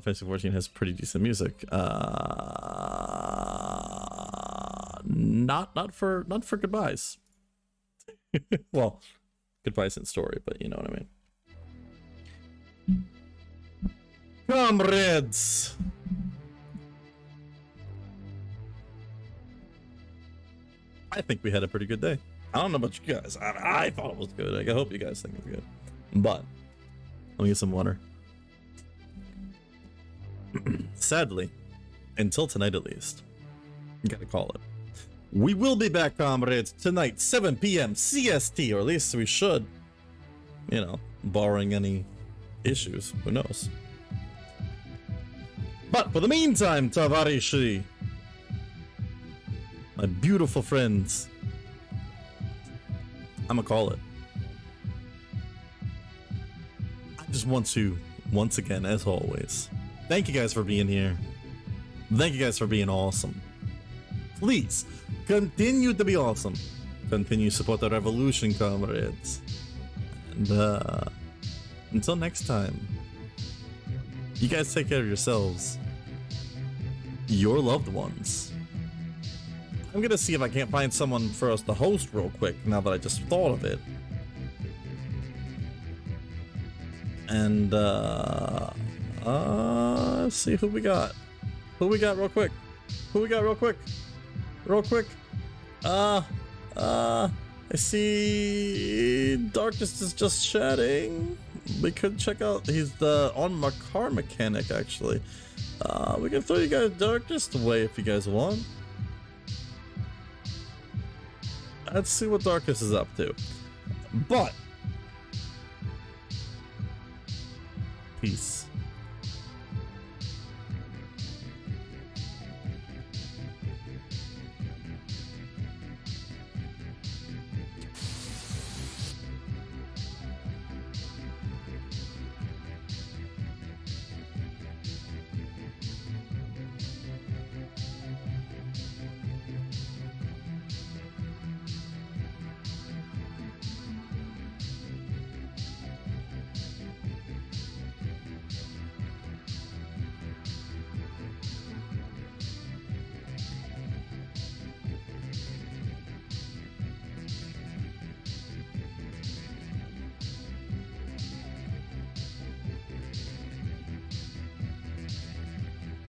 Fantasy 14 has pretty decent music, not for goodbyes. Well, goodbyes in story, but you know what I mean. Comrades, I think we had a pretty good day. I don't know about you guys. I thought it was good. I hope you guys think it was good. But let me get some water. Sadly, until tonight at least, you gotta call it. We will be back, comrades, tonight, 7 p.m. CST, or at least we should. You know, barring any issues. Who knows? But for the meantime, Tavarishi, my beautiful friends, I'ma call it. I just want to, once again, as always, thank you guys for being here. Thank you guys for being awesome. Please, continue to be awesome. Continue to support the revolution, comrades. And, until next time, you guys take care of yourselves. Your loved ones. I'm gonna see if I can't find someone for us to host real quick, now that I just thought of it. And, let's see who we got. Who we got real quick? Who we got real quick? Real quick. I see Darkness is just chatting. we could check out. He's the on my car mechanic actually. We can throw you guys Darkest away if you guys want. Let's see what Darkest is up to. But peace.